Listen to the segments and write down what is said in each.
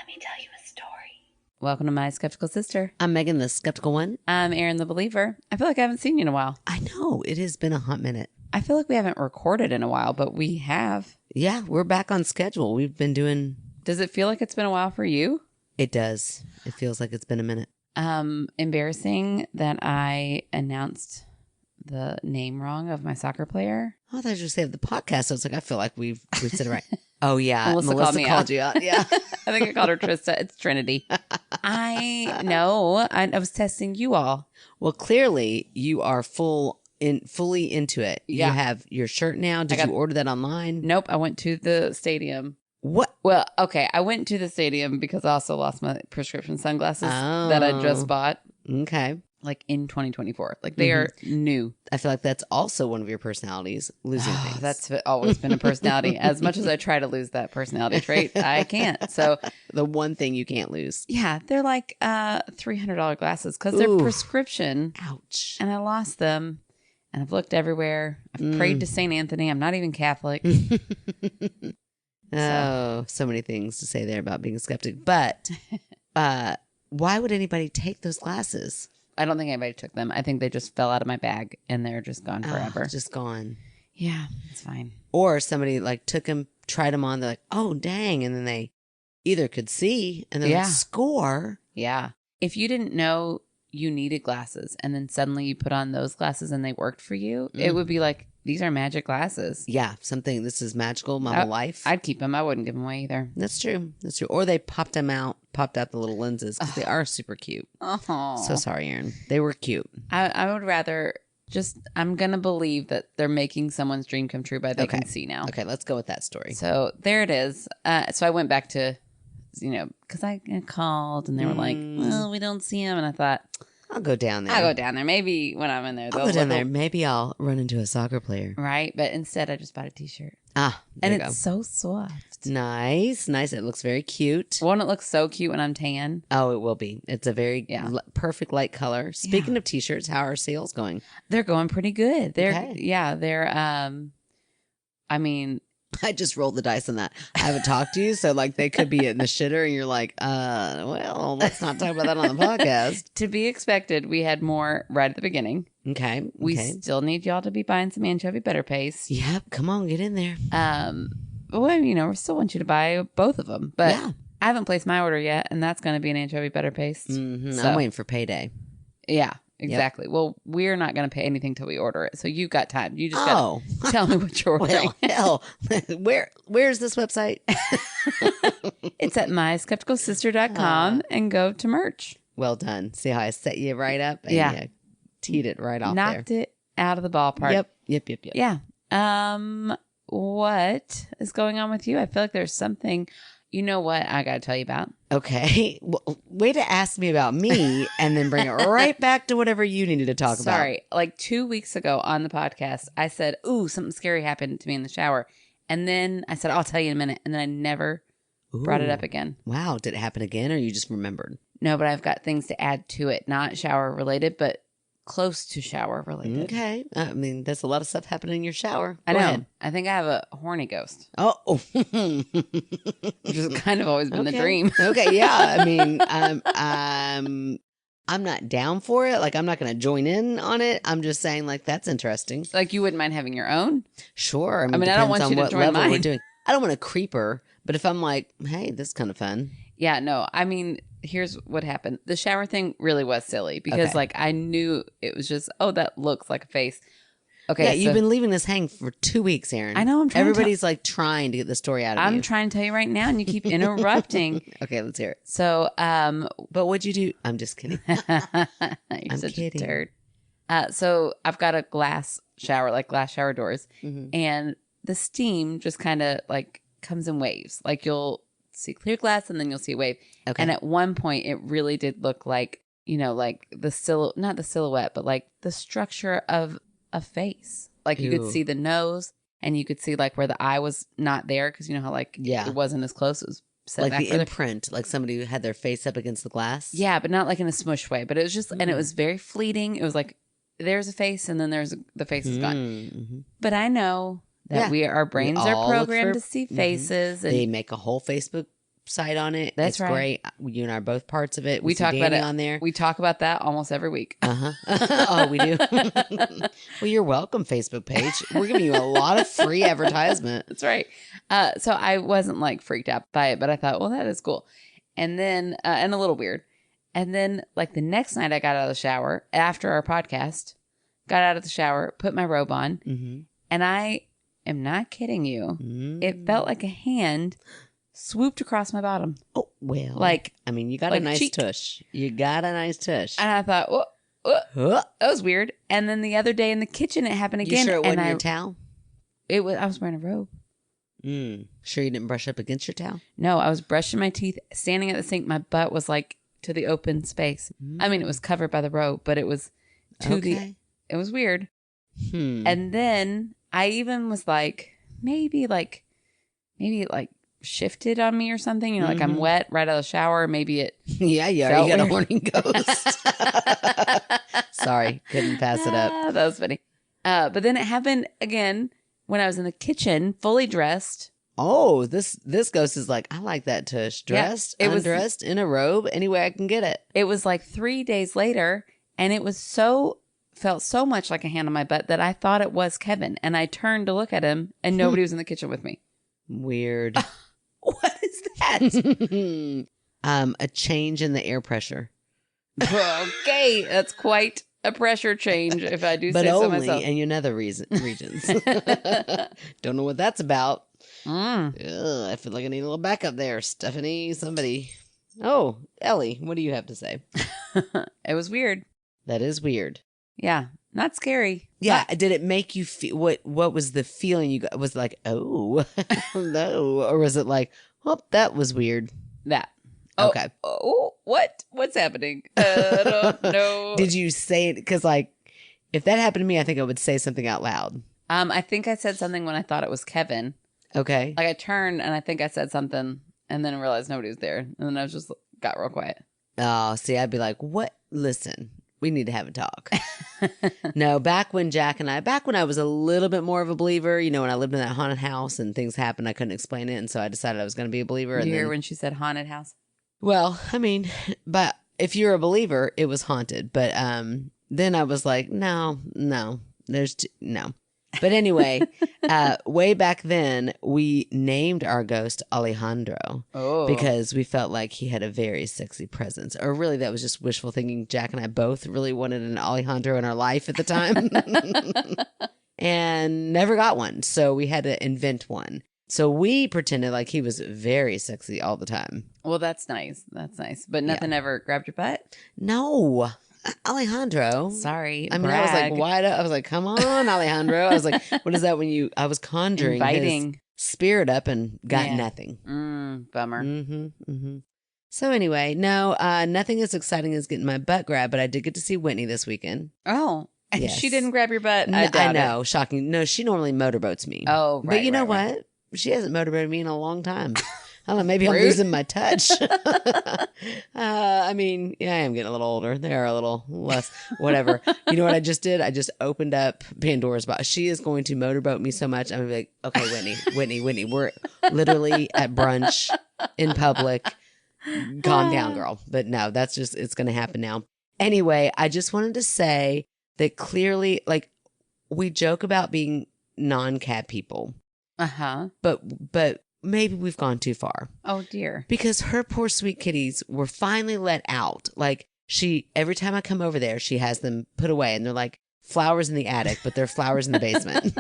Let me tell you a story. Welcome to My Skeptical Sister. I'm Megan, the skeptical one. I'm Erin, the believer. I feel like I haven't seen you in a while. I know, it has been a hot minute. I feel like we haven't recorded in a while, but we have. Yeah, we're back on schedule. We've been doing... Does it feel like it's been a while for you? It does. It feels like it's been a minute. Embarrassing that I announced the name wrong of my soccer player. Oh, I thought you said the podcast. I was like, I feel like we've said it right. Oh, yeah. Melissa called you out. Yeah. I think I called her Trista. It's Trinity. I know. I was testing you all. Well, clearly you are fully into it. Yeah. You have your shirt now. Did you order that online? Nope. I went to the stadium. What? Well, okay. I went to the stadium because I also lost my prescription sunglasses that I just bought. Okay. Like in 2024. Like they are new. I feel like that's also one of your personalities, losing things. That's always been a personality. As much as I try to lose that personality trait, I can't. So the one thing you can't lose. yeah, they're like $300 glasses because they're prescription. Ouch. And I lost them. And I've looked everywhere. I've prayed to St. Anthony. I'm not even Catholic. So many things to say there about being a skeptic. But why would anybody take those glasses? I don't think anybody took them. I think they just fell out of my bag and they're just gone forever. Just gone. Yeah, it's fine. Or somebody like took them, tried them on. They're like, oh, dang. And then they either could see and then like, score. Yeah. If you didn't know you needed glasses and then suddenly you put on those glasses and they worked for you, it would be like, these are magic glasses. Yeah. This is magical, my whole life. I'd keep them. I wouldn't give them away either. That's true. Or they popped out the little lenses because they are super cute. Oh. So sorry, Erin. They were cute. I would rather I'm going to believe that they're making someone's dream come true by they can see now. Okay, let's go with that story. So there it is. So I went back to, because I called and they were like, well, we don't see him. And I thought, I'll go down there. I'll go down there. Maybe when I'm in there, I'll go down there. Maybe I'll run into a soccer player. Right. But instead, I just bought a t-shirt. And it's so soft. Nice. It looks very cute. Won't it look so cute when I'm tan? Oh, it will be. It's a very perfect light color. Speaking of t-shirts, how are sales going? They're going pretty good. They're, I mean, I just rolled the dice on that. I haven't talked to you, so like they could be in the shitter and you're like, well, let's not talk about that on the podcast. To be expected, we had more right at the beginning. Okay. We still need y'all to be buying some anchovy better paste. Yep. Come on, get in there. Well, we still want you to buy both of them, but I haven't placed my order yet, and that's going to be an anchovy better paste. Mm-hmm. So, I'm waiting for payday. Yeah. Exactly. Yep. Well, we're not going to pay anything till we order it. So you got time. You just got to tell me what you're ordering. Well, where's this website? It's at myskepticalsister.com and go to merch. Well done. See how I set you right up? And you teed it right off Knocked it out of the ballpark. Yep. Yeah. What is going on with you? I feel like there's something... You know what I got to tell you about? Okay. Well, way to ask me about me and then bring it right back to whatever you needed to talk about. Sorry. Like 2 weeks ago on the podcast, I said, ooh, something scary happened to me in the shower. And then I said, I'll tell you in a minute. And then I never brought it up again. Wow. Did it happen again or you just remembered? No, but I've got things to add to it. Not shower related, but close to shower related. Okay. I mean, there's a lot of stuff happening in your shower. I know. Ahead. I think I have a horny ghost. Oh. Which has kind of always been the dream. Okay. Yeah. I mean, I'm not down for it. Like, I'm not going to join in on it. I'm just saying, like, that's interesting. Like, you wouldn't mind having your own? Sure. I mean, I don't want you to join mine. We're doing. I don't want a creeper, but if I'm like, hey, this is kind of fun. Yeah, no. I mean, here's what happened. The shower thing really was silly because, like, I knew it was just, that looks like a face. Okay. Yeah, you've been leaving this hang for 2 weeks, Erin. I know. I'm trying. Everybody's like trying to get the story out of you. I'm trying to tell you right now, and you keep interrupting. Okay, let's hear it. So, but what'd you do? I'm just kidding. You're such a turd. So I've got a glass shower, like glass shower doors, and the steam just kind of like comes in waves. Like you'll see clear glass, and then you'll see a wave. Okay. And at one point, it really did look like like not the silhouette, but like the structure of a face. Like you could see the nose and you could see like where the eye was not there because you know how like it wasn't as close. It was set like back the imprint, like somebody who had their face up against the glass. Yeah, but not like in a smush way. But it was just, and it was very fleeting. It was like there's a face and then the face is gone. Mm-hmm. But I know that our brains are programmed to see faces. And they make a whole Facebook site on it. That's it's right. great. You and I are both parts of it. We talk about it on there. We talk about that almost every week. Oh, we do. Well, you're welcome, Facebook page. We're giving you a lot of free advertisement. That's right. So I wasn't like freaked out by it, but I thought, well, that is cool. And then, and a little weird. And then like the next night I got out of the shower after our podcast, got out of the shower, put my robe on, and I am not kidding you. It felt like a hand swooped across my bottom. Oh, well. Like, I mean, you got like a nice cheek. tush. You got a nice tush. And I thought, that was weird. And then the other day in the kitchen, it happened again. You sure it wasn't and your towel? I was wearing a robe. Sure you didn't brush up against your towel? No, I was brushing my teeth, standing at the sink. My butt was like to the open space. I mean, it was covered by the robe, but it was it was weird. And then I even was like, maybe shifted on me or something. You know, like I'm wet right out of the shower. Maybe it. Yeah, you got a horny ghost. Sorry, couldn't pass it up. That was funny. But then it happened again when I was in the kitchen, fully dressed. Oh, this ghost is like, I like that tush. Dressed, undressed, in a robe, any way I can get it. It was like 3 days later, and it was felt so much like a hand on my butt that I thought it was Kevin. And I turned to look at him, and nobody was in the kitchen with me. Weird. What is that? A change in the air pressure. Okay, that's quite a pressure change, if I do say so myself. But only in other regions. Don't know what that's about. Ugh, I feel like I need a little backup there. Stephanie, somebody. Oh, Ellie, what do you have to say? It was weird. That is weird. Yeah, not scary. Yeah, did it make you feel, what was the feeling you got? Was it like, oh, no, or was it like, oh, that was weird? That. Okay. Oh, what's happening? I don't know. Did you say it? Because like, if that happened to me, I think I would say something out loud. I think I said something when I thought it was Kevin. Okay. Like I turned and I think I said something and then realized nobody was there. And then I just got real quiet. Oh, see, I'd be like, what? Listen, we need to have a talk. No, back when I was a little bit more of a believer, you know, when I lived in that haunted house and things happened, I couldn't explain it. And so I decided I was going to be a believer. Did you hear when she said haunted house? Well, I mean, but if you're a believer, it was haunted. But then I was like, no. But anyway, way back then, we named our ghost Alejandro because we felt like he had a very sexy presence. Or really, that was just wishful thinking. Jack and I both really wanted an Alejandro in our life at the time and never got one. So we had to invent one. So we pretended like he was very sexy all the time. Well, that's nice. That's nice. But nothing ever grabbed your butt? No. Alejandro. Sorry. I mean, I was like, wide up. I was like, come on, Alejandro. I was like, what is that when I was conjuring his spirit up and got nothing. Bummer. So anyway, no, nothing as exciting as getting my butt grabbed, but I did get to see Whitney this weekend. Oh, yes. She didn't grab your butt? I know. Shocking. No, she normally motorboats me. Oh, right. But you know what? She hasn't motorboated me in a long time. I don't know, maybe I'm losing my touch. I mean, yeah, I am getting a little older. They are a little less, whatever. You know what I just did? I just opened up Pandora's box. She is going to motorboat me so much. I'm going to be like, okay, Whitney, we're literally at brunch in public. Calm down, girl. But no, that's just, it's going to happen now. Anyway, I just wanted to say that clearly, like, we joke about being non-cat people. But maybe we've gone too far. Oh, dear. Because her poor sweet kitties were finally let out. Like, every time I come over there, she has them put away. And they're like flowers in the attic, but they're flowers in the basement.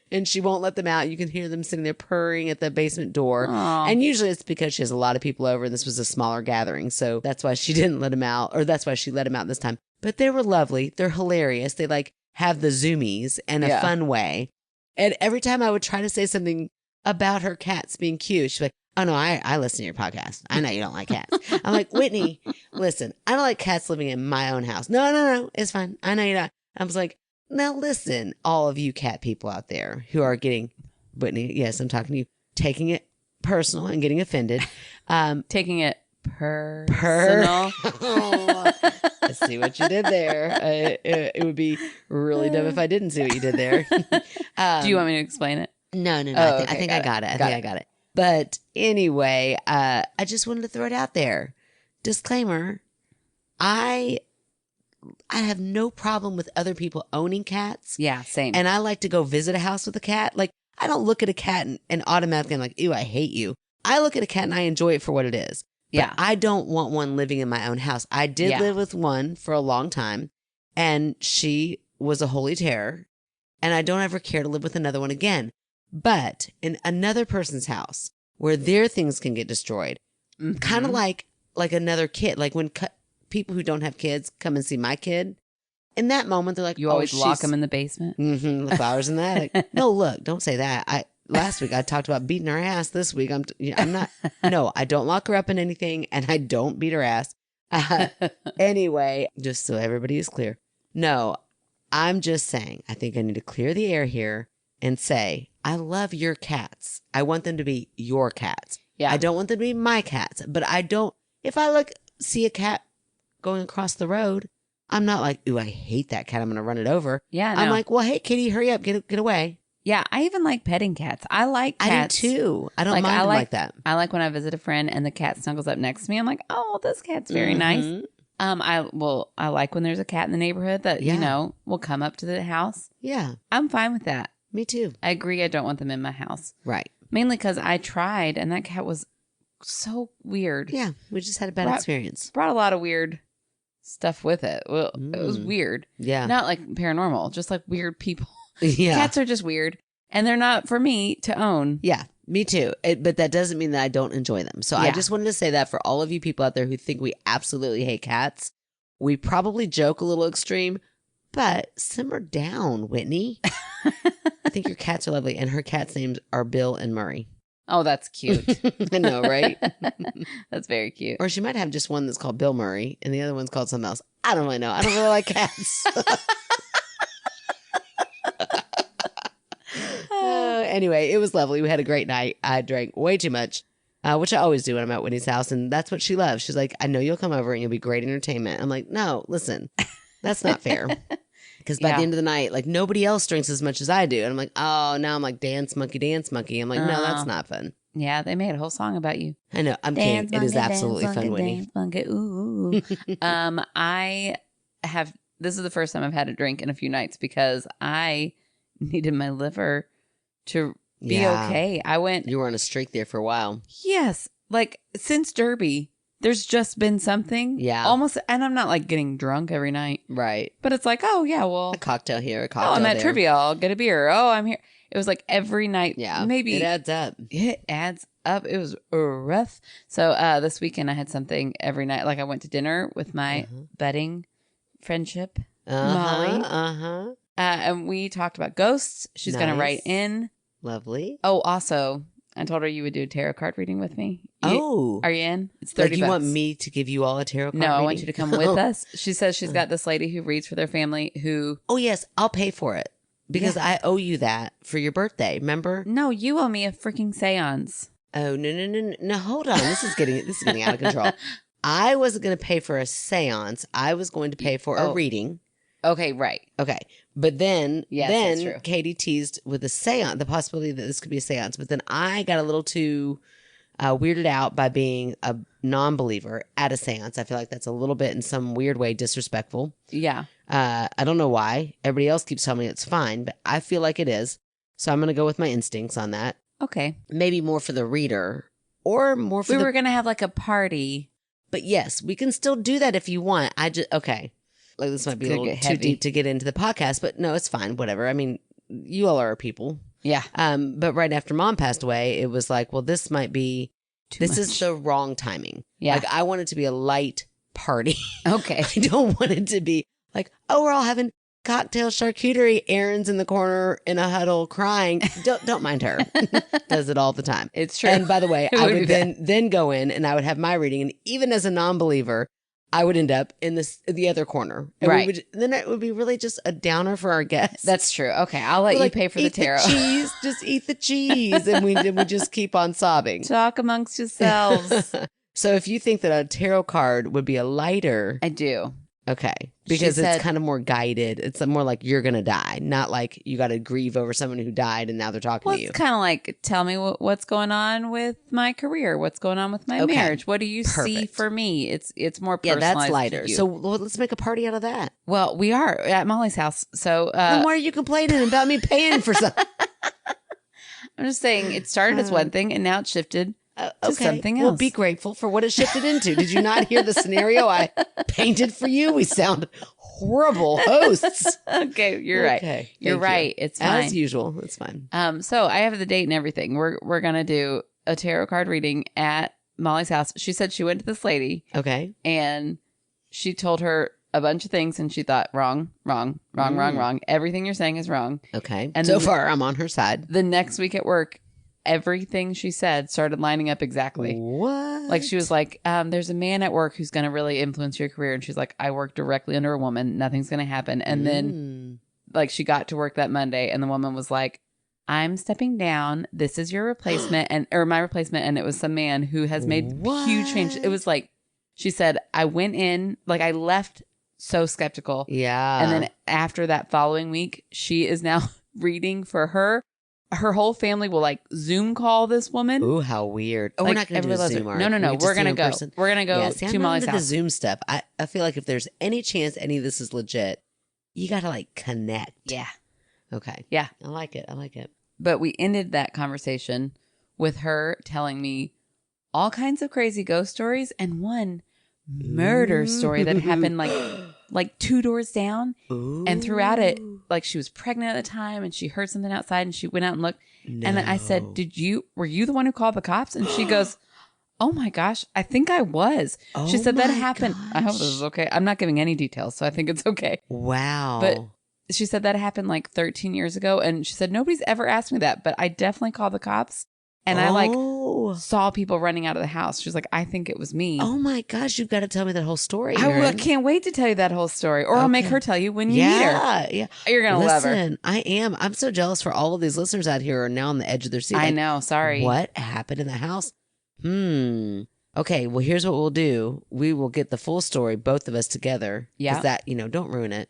And she won't let them out. You can hear them sitting there purring at the basement door. Aww. And usually it's because she has a lot of people over. And this was a smaller gathering. So that's why she didn't let them out. Or that's why she let them out this time. But they were lovely. They're hilarious. They like have the zoomies in a fun way. And every time I would try to say something about her cats being cute, she's like, oh no, I listen to your podcast. I know you don't like cats. I'm like, Whitney, listen, I don't like cats living in my own house. No, it's fine. I know you're not. I was like, now listen, all of you cat people out there who are getting, Whitney, yes, I'm talking to you, taking it personal and getting offended. Taking it personal. I see what you did there. It would be really dumb if I didn't see what you did there. Do you want me to explain it? No. Oh, I think I got it. I got it. But anyway, I just wanted to throw it out there. Disclaimer, I have no problem with other people owning cats. Yeah, same. And I like to go visit a house with a cat. Like, I don't look at a cat and automatically I'm like, ew, I hate you. I look at a cat and I enjoy it for what it is. But I don't want one living in my own house. I did live with one for a long time, and she was a holy terror, and I don't ever care to live with another one again. But in another person's house where their things can get destroyed, kind of like another kid, like when people who don't have kids come and see my kid, in that moment, they're like, you always lock them in the basement? The flowers in the attic. No, look, don't say that. Last week I talked about beating her ass. This week I'm not. No, I don't lock her up in anything, and I don't beat her ass. Anyway, just so everybody is clear. No, I'm just saying, I think I need to clear the air here and say, I love your cats. I want them to be your cats. Yeah. I don't want them to be my cats, but I don't, if I see a cat going across the road, I'm not like, ooh, I hate that cat, I'm going to run it over. Yeah. No. I'm like, well, hey, kitty, hurry up, get away. Yeah, I even like petting cats. I like cats. I do too. I don't mind them like that. I like when I visit a friend and the cat snuggles up next to me. I'm like, oh, this cat's very nice. I like when there's a cat in the neighborhood that, will come up to the house. Yeah. I'm fine with that. Me too. I agree. I don't want them in my house. Right. Mainly because I tried and that cat was so weird. Yeah. We just had a bad experience. Brought a lot of weird stuff with it. Well, it was weird. Yeah. Not like paranormal, just like weird people. Yeah. Cats are just weird. And they're not for me to own. Yeah, me too. But that doesn't mean that I don't enjoy them. So I just wanted to say that for all of you people out there who think we absolutely hate cats, we probably joke a little extreme, but simmer down, Whitney. I think your cats are lovely. And her cats' names are Bill and Murray. Oh, that's cute. I know, right? That's very cute. Or she might have just one that's called Bill Murray and the other one's called something else. I don't really know. I don't really like cats. Anyway, it was lovely. We had a great night. I drank way too much, which I always do when I'm at Whitney's house. And that's what she loves. She's like, I know you'll come over and you'll be great entertainment. I'm like, no, listen, that's not fair. Because by the end of the night, like nobody else drinks as much as I do. And I'm like, oh, now I'm like, dance monkey, dance monkey. I'm like, no, that's not fun. Yeah, they made a whole song about you. I know. I'm kidding. It is absolutely fun, Whitney. Ooh. This is the first time I've had a drink in a few nights because I needed my liver to be okay. You were on a streak there for a while. Yes. Like since Derby, there's just been something. Yeah. Almost. And I'm not like getting drunk every night. Right. But it's like, oh yeah, well. A cocktail here, a cocktail there. I'm at trivia. I'll get a beer. Oh, I'm here. It was like every night. Yeah. Maybe. It adds up. It adds up. It was rough. So this weekend I had something every night. Like I went to dinner with my budding friendship, Molly. And we talked about ghosts. She's going to write in. Lovely. Oh, also, I told her you would do a tarot card reading with me. Are you in? It's $30. Like you want me to give you all a tarot card reading? I want you to come with us. She says she's got this lady who reads for their family who... Oh, yes. I'll pay for it. Because I owe you that for your birthday. Remember? No, you owe me a freaking seance. Oh, no. Hold on. This is getting out of control. I wasn't going to pay for a seance. I was going to pay for a reading. Okay, right. Okay. But then Katie teased with a seance, the possibility that this could be a seance. But then I got a little too weirded out by being a non-believer at a seance. I feel like that's a little bit in some weird way disrespectful. Yeah. I don't know why. Everybody else keeps telling me it's fine, but I feel like it is. So I'm going to go with my instincts on that. Okay. Maybe more for the reader or more for we were going to have like a party. But yes, we can still do that if you want. Okay. Like this might be a little too deep to get into the podcast, but no, it's fine. Whatever. I mean, you all are people. Yeah. But right after Mom passed away, it was like, well, this might be, this is the wrong timing. Yeah. Like I want it to be a light party. Okay. I don't want it to be like, oh, we're all having cocktail charcuterie. Erin's in the corner in a huddle crying. Don't mind her. Does it all the time. It's true. And by the way, I would then go in and I would have my reading. And even as a non-believer, I would end up in the other corner. And right. Then it would be really just a downer for our guests. That's true. Okay. I'll let you pay for the tarot. The cheese. Just eat the cheese. And we just keep on sobbing. Talk amongst yourselves. So if you think that a tarot card would be a lighter. I do. Okay. Because it's kind of more guided. It's more like you're going to die, not like you got to grieve over someone who died and now they're talking to you. It's kind of like, tell me what's going on with my career. What's going on with my marriage? What do you see for me? It's more personalized. Yeah, that's lighter. So let's make a party out of that. Well, we are at Molly's house. So then why are you complaining about me paying for something? I'm just saying it started as one thing and now it's shifted to something else. Well, be grateful for what it shifted into. Did you not hear the scenario I painted for you? We sound horrible hosts. Okay, you're right. Okay, you're right. It's fine. As usual, it's fine. So I have the date and everything. We're gonna do a tarot card reading at Molly's house. She said she went to this lady. Okay. And she told her a bunch of things and she thought wrong. Everything you're saying is wrong. Okay. And so far I'm on her side. The next week at work, everything she said started lining up exactly. What? Like she was like, there's a man at work who's going to really influence your career. And she's like, I work directly under a woman. Nothing's going to happen. And then like she got to work that Monday and the woman was like, I'm stepping down. This is your replacement or my replacement. And it was some man who has made huge changes. It was like, she said, I went in, like I left so skeptical. Yeah. And then after that following week, she is now reading for her. Her whole family will like Zoom call this woman. Ooh, how weird. Oh, like, we're not going to do a Zoom. No. We're going to go. We're going to go to Molly's house. The Zoom stuff. I feel like if there's any chance any of this is legit, you got to like connect. Yeah. Okay. Yeah. I like it. But we ended that conversation with her telling me all kinds of crazy ghost stories and one murder story that happened like 2 doors down. Ooh. And throughout it, like she was pregnant at the time and she heard something outside and she went out and looked. No. And then I said, were you the one who called the cops? And she goes, oh my gosh, I think I was. She said that happened. Gosh. I hope this is okay. I'm not giving any details, so I think it's okay. Wow. But she said that happened like 13 years ago. And she said, nobody's ever asked me that, but I definitely called the cops. And I like saw people running out of the house. She was like, I think it was me. Oh my gosh, you've got to tell me that whole story. I can't wait to tell you that whole story. Or I'll make her tell you when you meet her. Yeah. You're going to love her. I am. I'm so jealous for all of these listeners out here who are now on the edge of their seat. I know. Sorry. What happened in the house? Okay, well, here's what we'll do. We will get the full story, both of us together. Yeah. Because that, don't ruin it.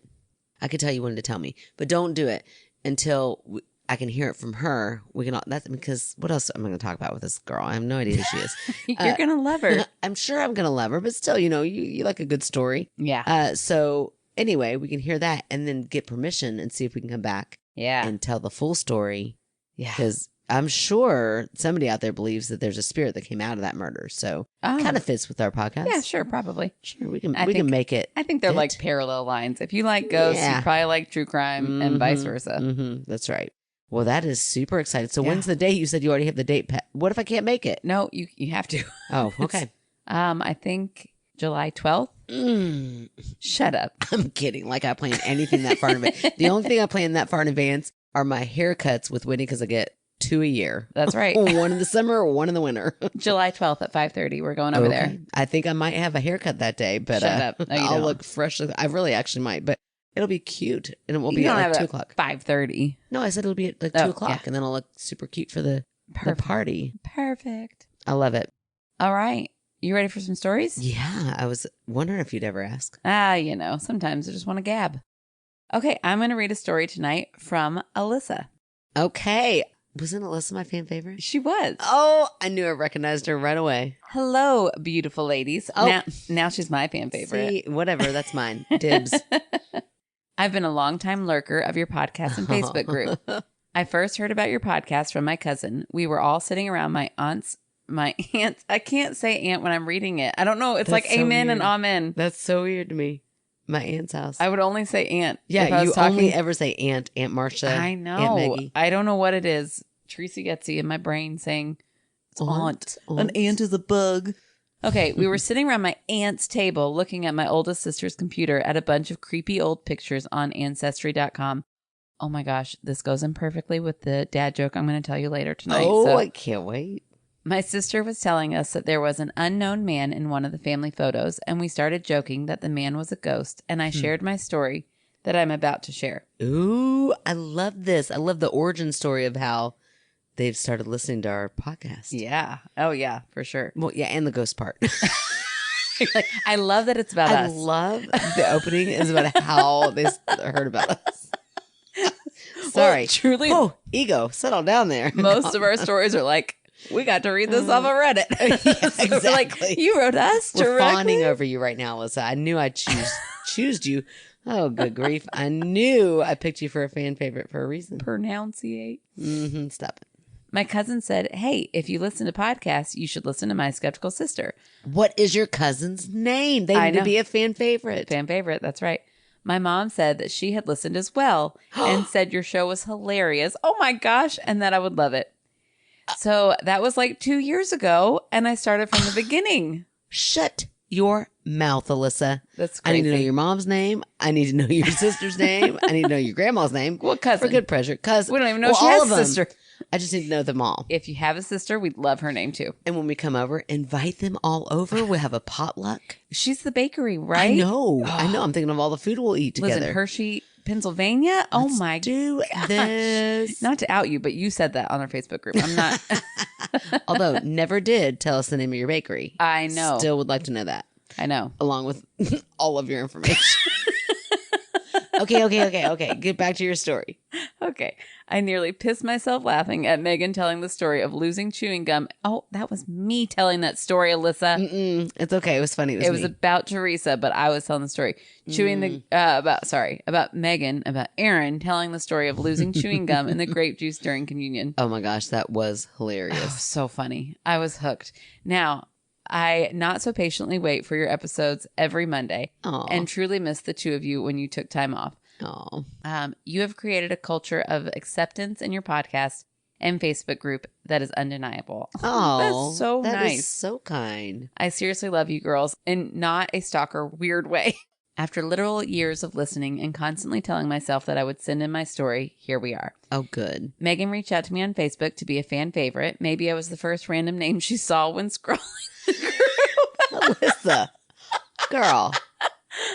I could tell you wanted to tell me, but don't do it until I can hear it from her. We can all, that's because what else am I going to talk about with this girl? I have no idea who she is. You're going to love her. I'm sure I'm going to love her, but still, you like a good story. Yeah. So anyway, we can hear that and then get permission and see if we can come back. Yeah. And tell the full story. Yeah. Because I'm sure somebody out there believes that there's a spirit that came out of that murder. So kind of fits with our podcast. Yeah, sure. Probably. Sure. We can make it. I think they're like parallel lines. If you like ghosts, you probably like true crime and vice versa. Mm-hmm. That's right. Well, that is super exciting. So when's the date? You said you already have the date. What if I can't make it? No, you have to. Oh, okay. I think July 12th. Shut up. I'm kidding. Like I plan anything that far in advance. The only thing I plan that far in advance are my haircuts with Whitney because I get 2 a year. That's right. One in the summer, one in the winter. July 12th at 5:30. We're going over there. I think I might have a haircut that day, but Shut up. No, I'll look fresh. I really actually might, but it'll be cute and it will be at like 2 o'clock. 5:30. No, I said it'll be at like 2 o'clock and then I'll look super cute for the party. Perfect. I love it. All right. You ready for some stories? Yeah. I was wondering if you'd ever ask. Sometimes I just want to gab. Okay. I'm going to read a story tonight from Alyssa. Okay. Wasn't Alyssa my fan favorite? She was. Oh, I knew I recognized her right away. Hello, beautiful ladies. Oh. Now she's my fan favorite. See, whatever. That's mine. Dibs. I've been a longtime lurker of your podcast and Facebook group. I first heard about your podcast from my cousin. We were all sitting around my aunt's. I can't say aunt when I'm reading it. I don't know. It's like so amen weird. And amen. That's so weird to me. My aunt's house. I would only say aunt. Yeah, you only ever say aunt Marcia. I know. Aunt Maggie. I don't know what it is. Tracy Getsy in my brain saying, it's aunt. An aunt is a bug. Okay, we were sitting around my aunt's table looking at my oldest sister's computer at a bunch of creepy old pictures on Ancestry.com. Oh my gosh, this goes in perfectly with the dad joke I'm going to tell you later tonight. Oh, I can't wait. My sister was telling us that there was an unknown man in one of the family photos, and we started joking that the man was a ghost, and I shared my story that I'm about to share. Ooh, I love this. I love the origin story of how they've started listening to our podcast. Yeah. Oh, yeah, for sure. Well, yeah, and the ghost part. You're like, I love that it's about us. I love the opening is about how they heard about us. Sorry. Well, truly. Oh, ego. Settle down there. Most of our stories are like, we got to read this off of Reddit. Yeah, So exactly. like, you wrote us We're directly. fawning over you right now, Alyssa. I knew I'd choose you. Oh, good grief. I knew I picked you for a fan favorite for a reason. Pronunciate. Mm-hmm. Stop it. My cousin said, hey, if you listen to podcasts, you should listen to My Skeptical Sister. What is your cousin's name? They need to be a fan favorite. Fan favorite, that's right. My mom said that she had listened as well and said your show was hilarious. Oh my gosh. And that I would love it. So that was like 2 years ago. And I started from the beginning. Shut your mouth, Alyssa. That's crazy. I need to know your mom's name. I need to know your sister's name. I need to know your grandma's name. What cousin? For good pleasure. Cousin. We don't even know she has a sister. I just need to know them all. If you have a sister, we'd love her name too. And when we come over, invite them all over. We'll have a potluck. She's the bakery, right? I know. I'm thinking of all the food we'll eat together. Lives in Hershey, Pennsylvania. Oh my do gosh. This. Not to out you, but you said that on our Facebook group. I'm not. Although never did tell us the name of your bakery. I know. Still would like to know that. I know. Along with all of your information. Okay. Get back to your story. Okay. I nearly pissed myself laughing at Megan telling the story of losing chewing gum. Oh, that was me telling that story, Alyssa. It's okay. It was funny. It was about Teresa, but I was telling the story. About Megan, about Aaron telling the story of losing chewing gum in the grape juice during communion. Oh my gosh, that was Oh, hilarious. so funny. I was hooked. Now, I not so patiently wait for your episodes every Monday and truly miss the two of you when you took time off. Oh, You have created a culture of acceptance in your podcast and Facebook group that is undeniable. That's so nice. That is so kind. I seriously love you girls in not a stalker weird way. After literal years of listening and constantly telling myself that I would send in my story, here we are. Oh, good. Megan reached out to me on Facebook to be a fan favorite. Maybe I was the first random name she saw when scrolling the group. Alyssa, girl,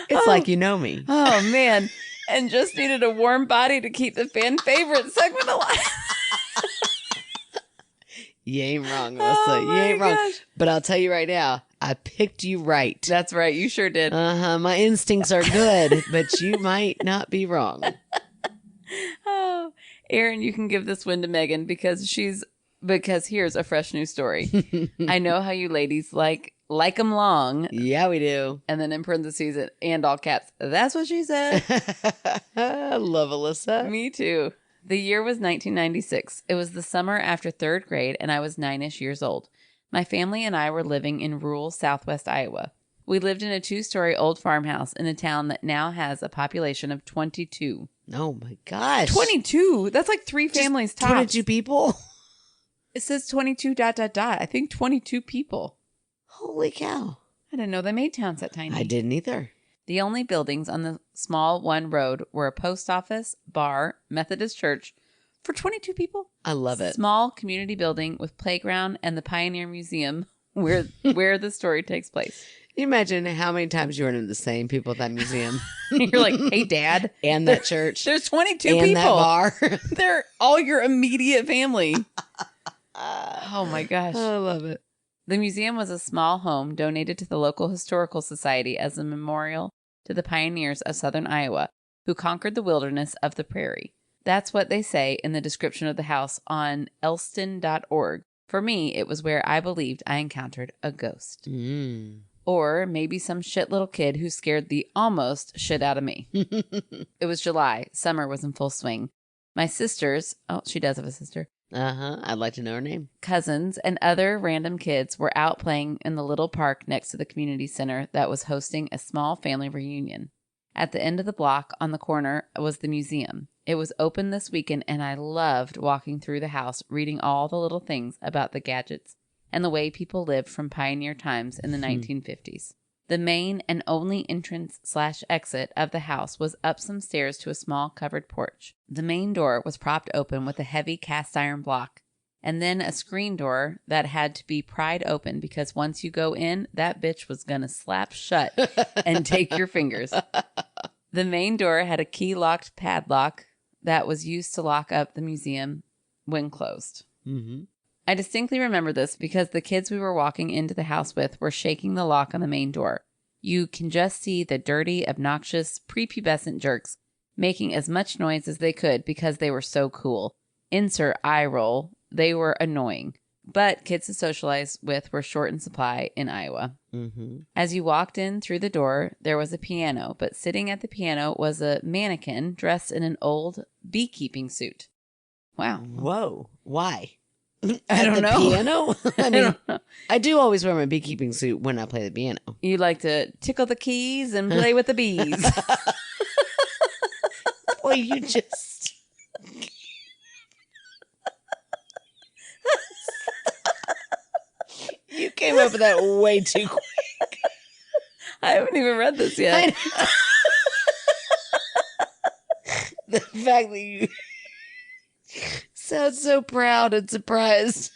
it's like you know me. Oh, man. And just needed a warm body to keep the fan favorite segment alive. You ain't wrong, Alyssa. You ain't wrong. Gosh. But I'll tell you right now, I picked you right. That's right. You sure did. My instincts are good, but you might not be wrong. Oh, Erin, you can give this win to Megan because here's a fresh new story. I know how you ladies like them long. Yeah, we do. And then in parentheses and all caps. That's what she said. I love Alyssa. Me too. The year was 1996. It was the summer after third grade, and I was 9-ish years old. My family and I were living in rural southwest Iowa. We lived in a 2-story old farmhouse in a town that now has a population of 22. Oh my gosh. 22? That's like 3 families tops. 22 people? It says 22 ... I think 22 people. Holy cow. I didn't know they made towns that tiny. I didn't either. The only buildings on the small one road were a post office, bar, Methodist church for 22 people. I love it. Small community building with playground and the Pioneer Museum where the story takes place. You imagine how many times you run into the same people at that museum. You're like, hey, Dad. And that church. There's 22 and people. And that bar. They're all your immediate family. Oh, my gosh. I love it. The museum was a small home donated to the local historical society as a memorial to the pioneers of southern Iowa who conquered the wilderness of the prairie. That's what they say in the description of the house on elston.org. For me, it was where I believed I encountered a ghost. Or maybe some shit little kid who scared the almost shit out of me. It was July. Summer was in full swing. My sisters, she does have a sister. I'd like to know her name. Cousins and other random kids were out playing in the little park next to the community center that was hosting a small family reunion. At the end of the block on the corner was the museum. It was open this weekend and I loved walking through the house, reading all the little things about the gadgets and the way people lived from pioneer times in the 1950s. The main and only entrance/exit of the house was up some stairs to a small covered porch. The main door was propped open with a heavy cast iron block, and then a screen door that had to be pried open because once you go in, that bitch was gonna slap shut and take your fingers. The main door had a key-locked padlock that was used to lock up the museum when closed. I distinctly remember this because the kids we were walking into the house with were shaking the lock on the main door. You can just see the dirty, obnoxious, prepubescent jerks making as much noise as they could because they were so cool. Insert eye roll. They were annoying. But kids to socialize with were short in supply in Iowa. Mm-hmm. As you walked in through the door, there was a piano, but sitting at the piano was a mannequin dressed in an old beekeeping suit. Wow. Whoa. Why? I don't know. Piano? I mean, I do always wear my beekeeping suit when I play the piano. You like to tickle the keys and play with the bees. Boy, you just... You came up with that way too quick. I haven't even read this yet. The fact that you sound so proud and surprised.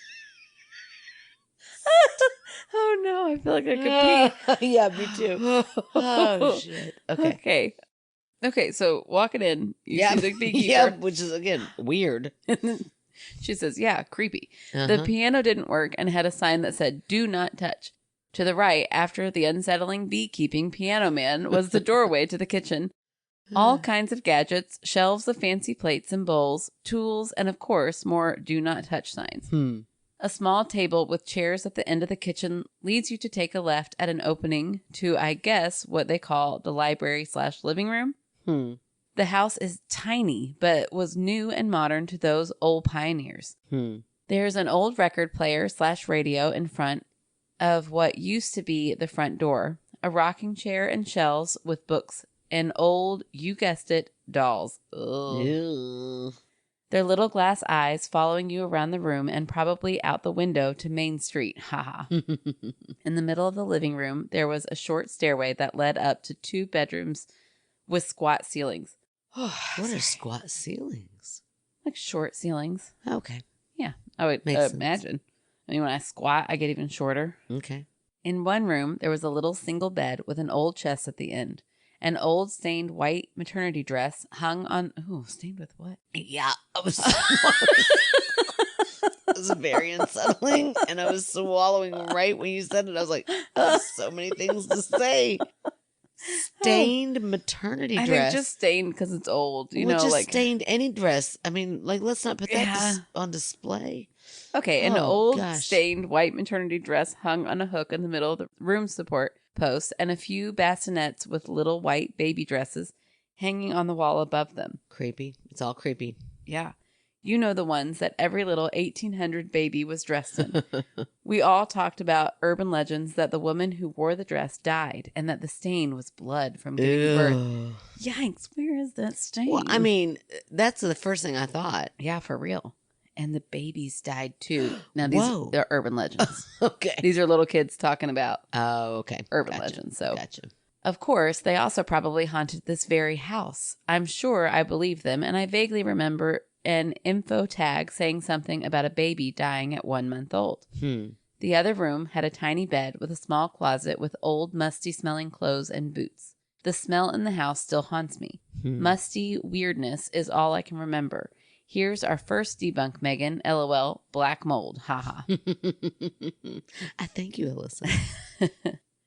Oh no, I feel like I could pee. Yeah, me too. Oh shit. Okay, so walking in, you see the beekeeper. Yeah, which is again weird. She says, yeah, creepy. The piano didn't work and had a sign that said, do not touch. To the right, after the unsettling beekeeping piano man, was the doorway to the kitchen. All kinds of gadgets, shelves of fancy plates and bowls, tools, and of course, more do not touch signs. A small table with chairs at the end of the kitchen leads you to take a left at an opening to, I guess, what they call the library/living room. The house is tiny, but was new and modern to those old pioneers. There's an old record player/radio in front of what used to be the front door, a rocking chair and shelves with books, and old, you guessed it, dolls. Ugh. Their little glass eyes following you around the room and probably out the window to Main Street. Haha. In the middle of the living room, there was a short stairway that led up to 2 bedrooms with squat ceilings. What are squat ceilings? Like short ceilings. Okay. Yeah, I would imagine. I mean, when I squat, I get even shorter. Okay. In one room, there was a little single bed with an old chest at the end. An old stained white maternity dress hung on... Ooh, stained with what? Yeah, I was... It was very unsettling, and I was swallowing right when you said it. I was like, oh, so many things to say. Stained maternity dress. I think just stained because it's old. You know, just like stained any dress. I mean, like, let's not put that on display. Okay, an old stained white maternity dress hung on a hook in the middle of the room support post, and a few bassinets with little white baby dresses hanging on the wall above them. Creepy. It's all creepy. Yeah. You know the ones that every little 1800 baby was dressed in. We all talked about urban legends that the woman who wore the dress died and that the stain was blood from giving birth. Yikes, where is that stain? Well, I mean, that's the first thing I thought. Yeah, for real. And the babies died too. Now, these are urban legends. Okay. These are little kids talking about urban Gotcha. legends. So, Gotcha. Of course, they also probably haunted this very house. I'm sure I believe them, and I vaguely remember an info tag saying something about a baby dying at 1 month old. The other room had a tiny bed with a small closet with old, musty-smelling clothes and boots. The smell in the house still haunts me. Musty weirdness is all I can remember. Here's our first debunk, Megan. LOL. Black mold. Haha. I thank you, Alyssa.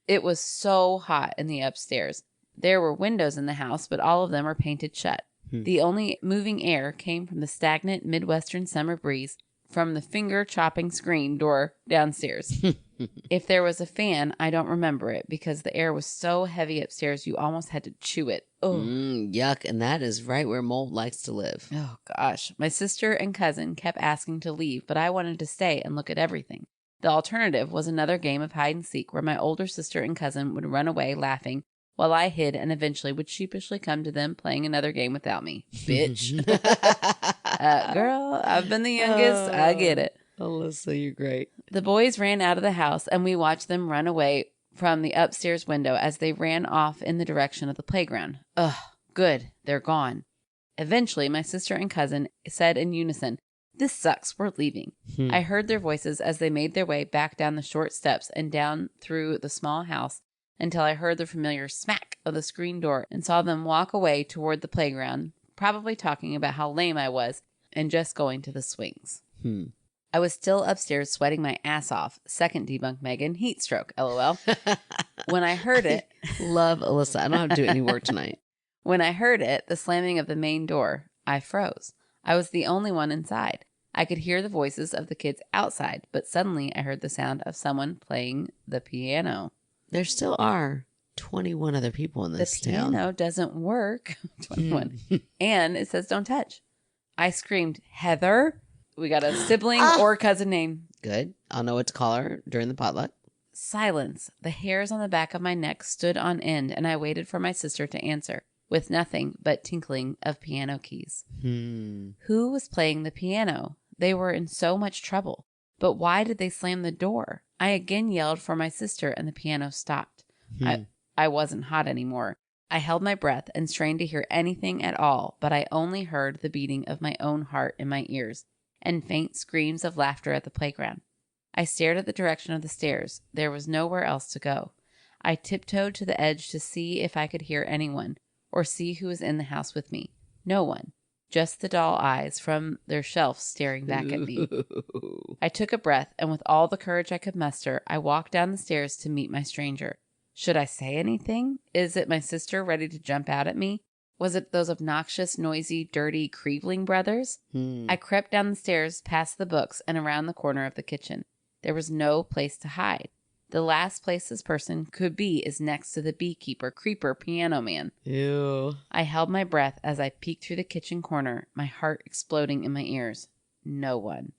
It was so hot in the upstairs. There were windows in the house, but all of them were painted shut. The only moving air came from the stagnant Midwestern summer breeze from the finger-chopping screen door downstairs. If there was a fan, I don't remember it because the air was so heavy upstairs you almost had to chew it. Yuck, and that is right where mold likes to live. Oh, gosh. My sister and cousin kept asking to leave, but I wanted to stay and look at everything. The alternative was another game of hide and seek where my older sister and cousin would run away laughing while I hid and eventually would sheepishly come to them playing another game without me. Bitch. Girl, I've been the youngest. I get it. Alyssa, you're great. The boys ran out of the house and we watched them run away from the upstairs window as they ran off in the direction of the playground. Ugh, good. They're gone. Eventually, my sister and cousin said in unison, "This sucks. We're leaving." I heard their voices as they made their way back down the short steps and down through the small house until I heard the familiar smack of the screen door and saw them walk away toward the playground, probably talking about how lame I was and just going to the swings. I was still upstairs sweating my ass off. Second debunk, Megan. Heat stroke, LOL. When I heard it... Love Alyssa. I don't have to do any work tonight. When I heard it, the slamming of the main door, I froze. I was the only one inside. I could hear the voices of the kids outside, but suddenly I heard the sound of someone playing the piano. There still are 21 other people in this town. The piano doesn't work. 21. And it says don't touch. I screamed, Heather. We got a sibling or cousin name. Good. I'll know what to call her during the potluck. Silence. The hairs on the back of my neck stood on end, and I waited for my sister to answer, with nothing but tinkling of piano keys. Who was playing the piano? They were in so much trouble. But why did they slam the door? I again yelled for my sister, and the piano stopped. I wasn't hot anymore. I held my breath and strained to hear anything at all, but I only heard the beating of my own heart in my ears and faint screams of laughter at the playground. I stared at the direction of the stairs. There was nowhere else to go. I tiptoed to the edge to see if I could hear anyone or see who was in the house with me. No one. Just the doll eyes from their shelves staring back at me. I took a breath, and with all the courage I could muster, I walked down the stairs to meet my stranger. Should I say anything? Is it my sister ready to jump out at me? Was it those obnoxious, noisy, dirty Creevling brothers? I crept down the stairs, past the books, and around the corner of the kitchen. There was no place to hide. The last place this person could be is next to the beekeeper, creeper, piano man. Ew. I held my breath as I peeked through the kitchen corner, my heart exploding in my ears. No one.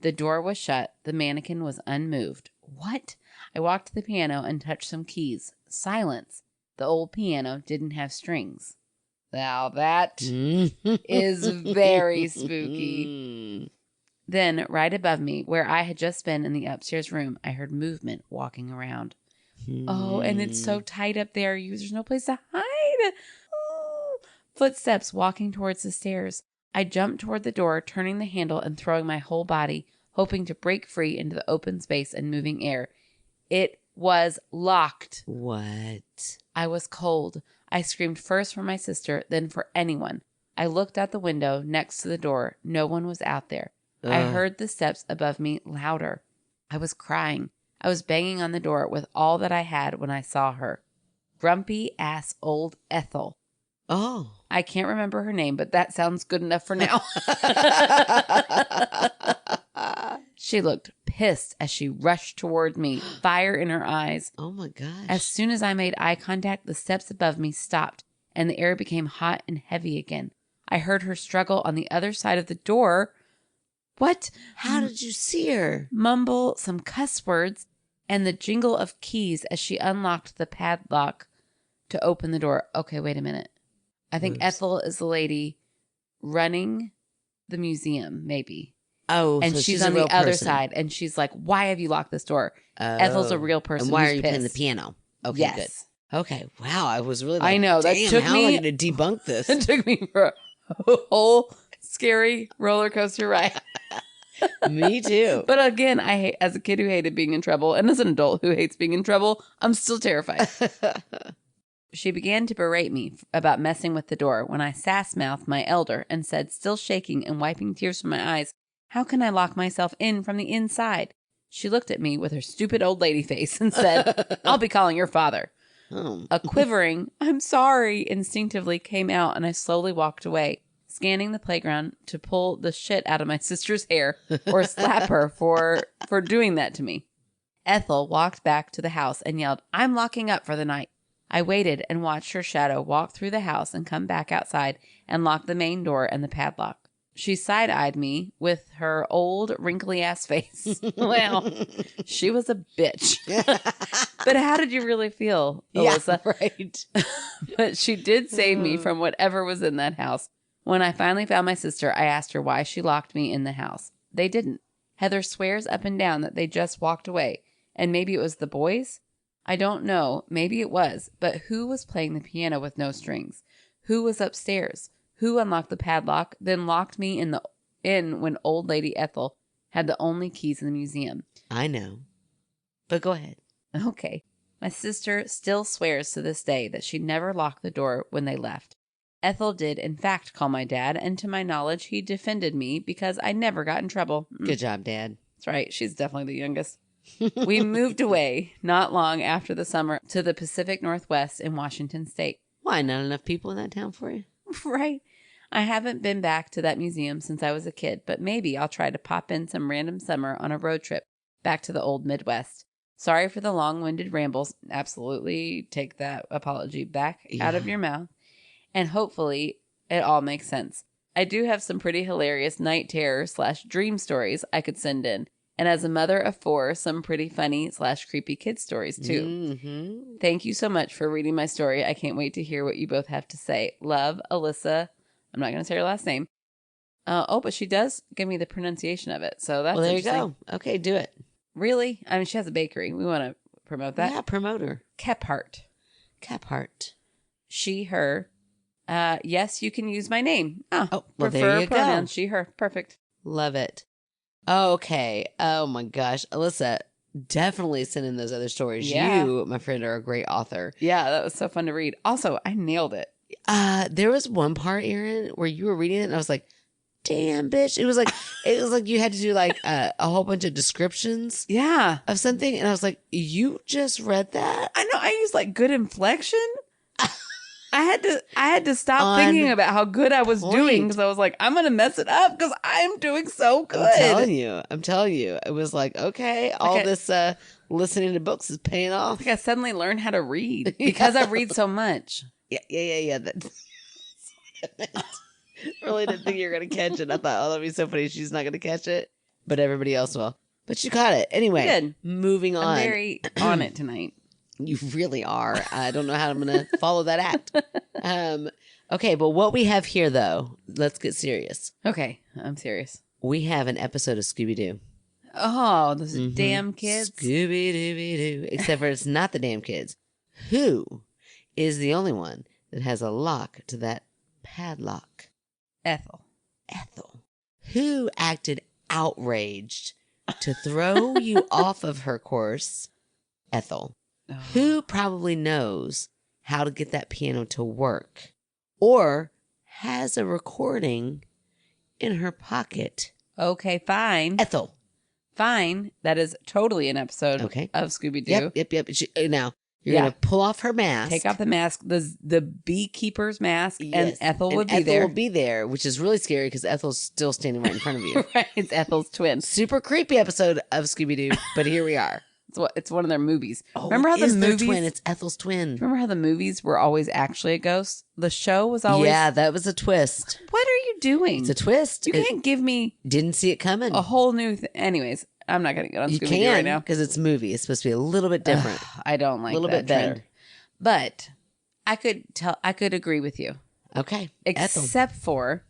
The door was shut. The mannequin was unmoved. What? I walked to the piano and touched some keys. Silence. The old piano didn't have strings. Now that is very spooky. Then, right above me, where I had just been in the upstairs room, I heard movement walking around. Oh, and it's so tight up there. There's no place to hide. Oh. Footsteps walking towards the stairs. I jumped toward the door, turning the handle and throwing my whole body, hoping to break free into the open space and moving air. It was locked. What? I was cold. I screamed first for my sister, then for anyone. I looked out the window next to the door. No one was out there. I heard the steps above me louder. I was crying. I was banging on the door with all that I had when I saw her. Grumpy ass old Ethel. Oh. I can't remember her name, but that sounds good enough for now. She looked pissed as she rushed toward me, fire in her eyes. Oh my gosh. As soon as I made eye contact, the steps above me stopped, and the air became hot and heavy again. I heard her struggle on the other side of the door. What? How did you see her? Mumble some cuss words and the jingle of keys as she unlocked the padlock to open the door. Okay, wait a minute. I think Ethel is the lady running the museum, maybe. Oh, and so she's a on real the other person. side, and she's like, "Why have you locked this door?" Ethel's a real person. And why who's are you pissed. playing the piano? Okay, yes. Good. Okay, wow. I was really like, I know. That took how me. am I going to debunk this? It took me for a whole scary roller coaster ride. Me too. But again, I hate, as a kid who hated being in trouble, and as an adult who hates being in trouble, I'm still terrified. She began to berate me about messing with the door when I sass-mouthed my elder and said, still shaking and wiping tears from my eyes, "How can I lock myself in from the inside?" She looked at me with her stupid old lady face and said, "I'll be calling your father." Oh. A quivering, "I'm sorry," instinctively came out, and I slowly walked away, scanning the playground to pull the shit out of my sister's hair or slap her for doing that to me. Ethel walked back to the house and yelled, "I'm locking up for the night." I waited and watched her shadow walk through the house and come back outside and lock the main door and the padlock. She side-eyed me with her old, wrinkly-ass face. Well, she was a bitch. But how did you really feel, Alyssa? Yeah, right. But she did save me from whatever was in that house. When I finally found my sister, I asked her why she locked me in the house. They didn't. Heather swears up and down that they just walked away. And maybe it was the boys? I don't know. Maybe it was. But who was playing the piano with no strings? Who was upstairs? Who unlocked the padlock, then locked me in when old lady Ethel had the only keys in the museum? I know. But go ahead. Okay. My sister still swears to this day that she never locked the door when they left. Ethel did, in fact, call my dad, and to my knowledge, he defended me because I never got in trouble. Good job, Dad. That's right. She's definitely the youngest. We moved away not long after the summer to the Pacific Northwest in Washington State. Why? Not enough people in that town for you? Right. I haven't been back to that museum since I was a kid, but maybe I'll try to pop in some random summer on a road trip back to the old Midwest. Sorry for the long-winded rambles. Absolutely take that apology back out of your mouth. And hopefully it all makes sense. I do have some pretty hilarious night terror / dream stories I could send in. And as a mother of 4, some pretty funny / creepy kid stories too. Mm-hmm. Thank you so much for reading my story. I can't wait to hear what you both have to say. Love, Alyssa. I'm not going to say her last name. But she does give me the pronunciation of it. So that's there you go. Okay, do it. Really? I mean, she has a bakery. We want to promote that. Yeah, promote her. Kephart. She, her. Yes, you can use my name. Well, there you pronouns, go. She, her. Perfect. Love it. Okay. Oh my gosh. Alyssa, definitely send in those other stories. Yeah. You, my friend, are a great author. Yeah, that was so fun to read. Also, I nailed it. There was one part, Erin, where you were reading it and I was like, damn, bitch. It was like you had to do like a whole bunch of descriptions. Yeah. Of something. And I was like, you just read that? I know. I used like good inflection. I had to stop thinking about how good I was doing because I was like, I'm going to mess it up because I'm doing so good. I'm telling you. It was like, okay, all this listening to books is paying off. I suddenly learned how to read because I read so much. Yeah. That's really didn't think you were going to catch it. I thought, that'd be so funny. She's not going to catch it, but everybody else will. But you caught it. Anyway, good. Moving on. I'm very on it tonight. You really are. I don't know how I'm going to follow that act. Okay, but what we have here, though, let's get serious. Okay, I'm serious. We have an episode of Scooby Doo. Oh, those damn kids. Scooby Dooby Doo. Except for it's not the damn kids. Who is the only one that has a lock to that padlock? Ethel. Who acted outraged to throw you off of her course? Ethel. Oh. Who probably knows how to get that piano to work or has a recording in her pocket? Okay, fine. Ethel. Fine. That is totally an episode of Scooby Doo. Yep. Now, you're going to pull off her mask. Take off the mask, the beekeeper's mask, and Ethel would be there. Ethel will be there, which is really scary because Ethel's still standing right in front of you. Right, it's Ethel's twin. Super creepy episode of Scooby Doo, but here we are. It's one of their movies. Oh, remember how the movies? Twin. It's Ethel's twin. Remember how the movies were always actually a ghost? The show was always. Yeah, that was a twist. What are you doing? It's a twist. You can't give me. Didn't see it coming. A whole new. Anyways, I'm not going to get on Scooby Doo right now because it's a movie. It's supposed to be a little bit different. I don't like a little bit better. Trend. But I could agree with you. Okay, except for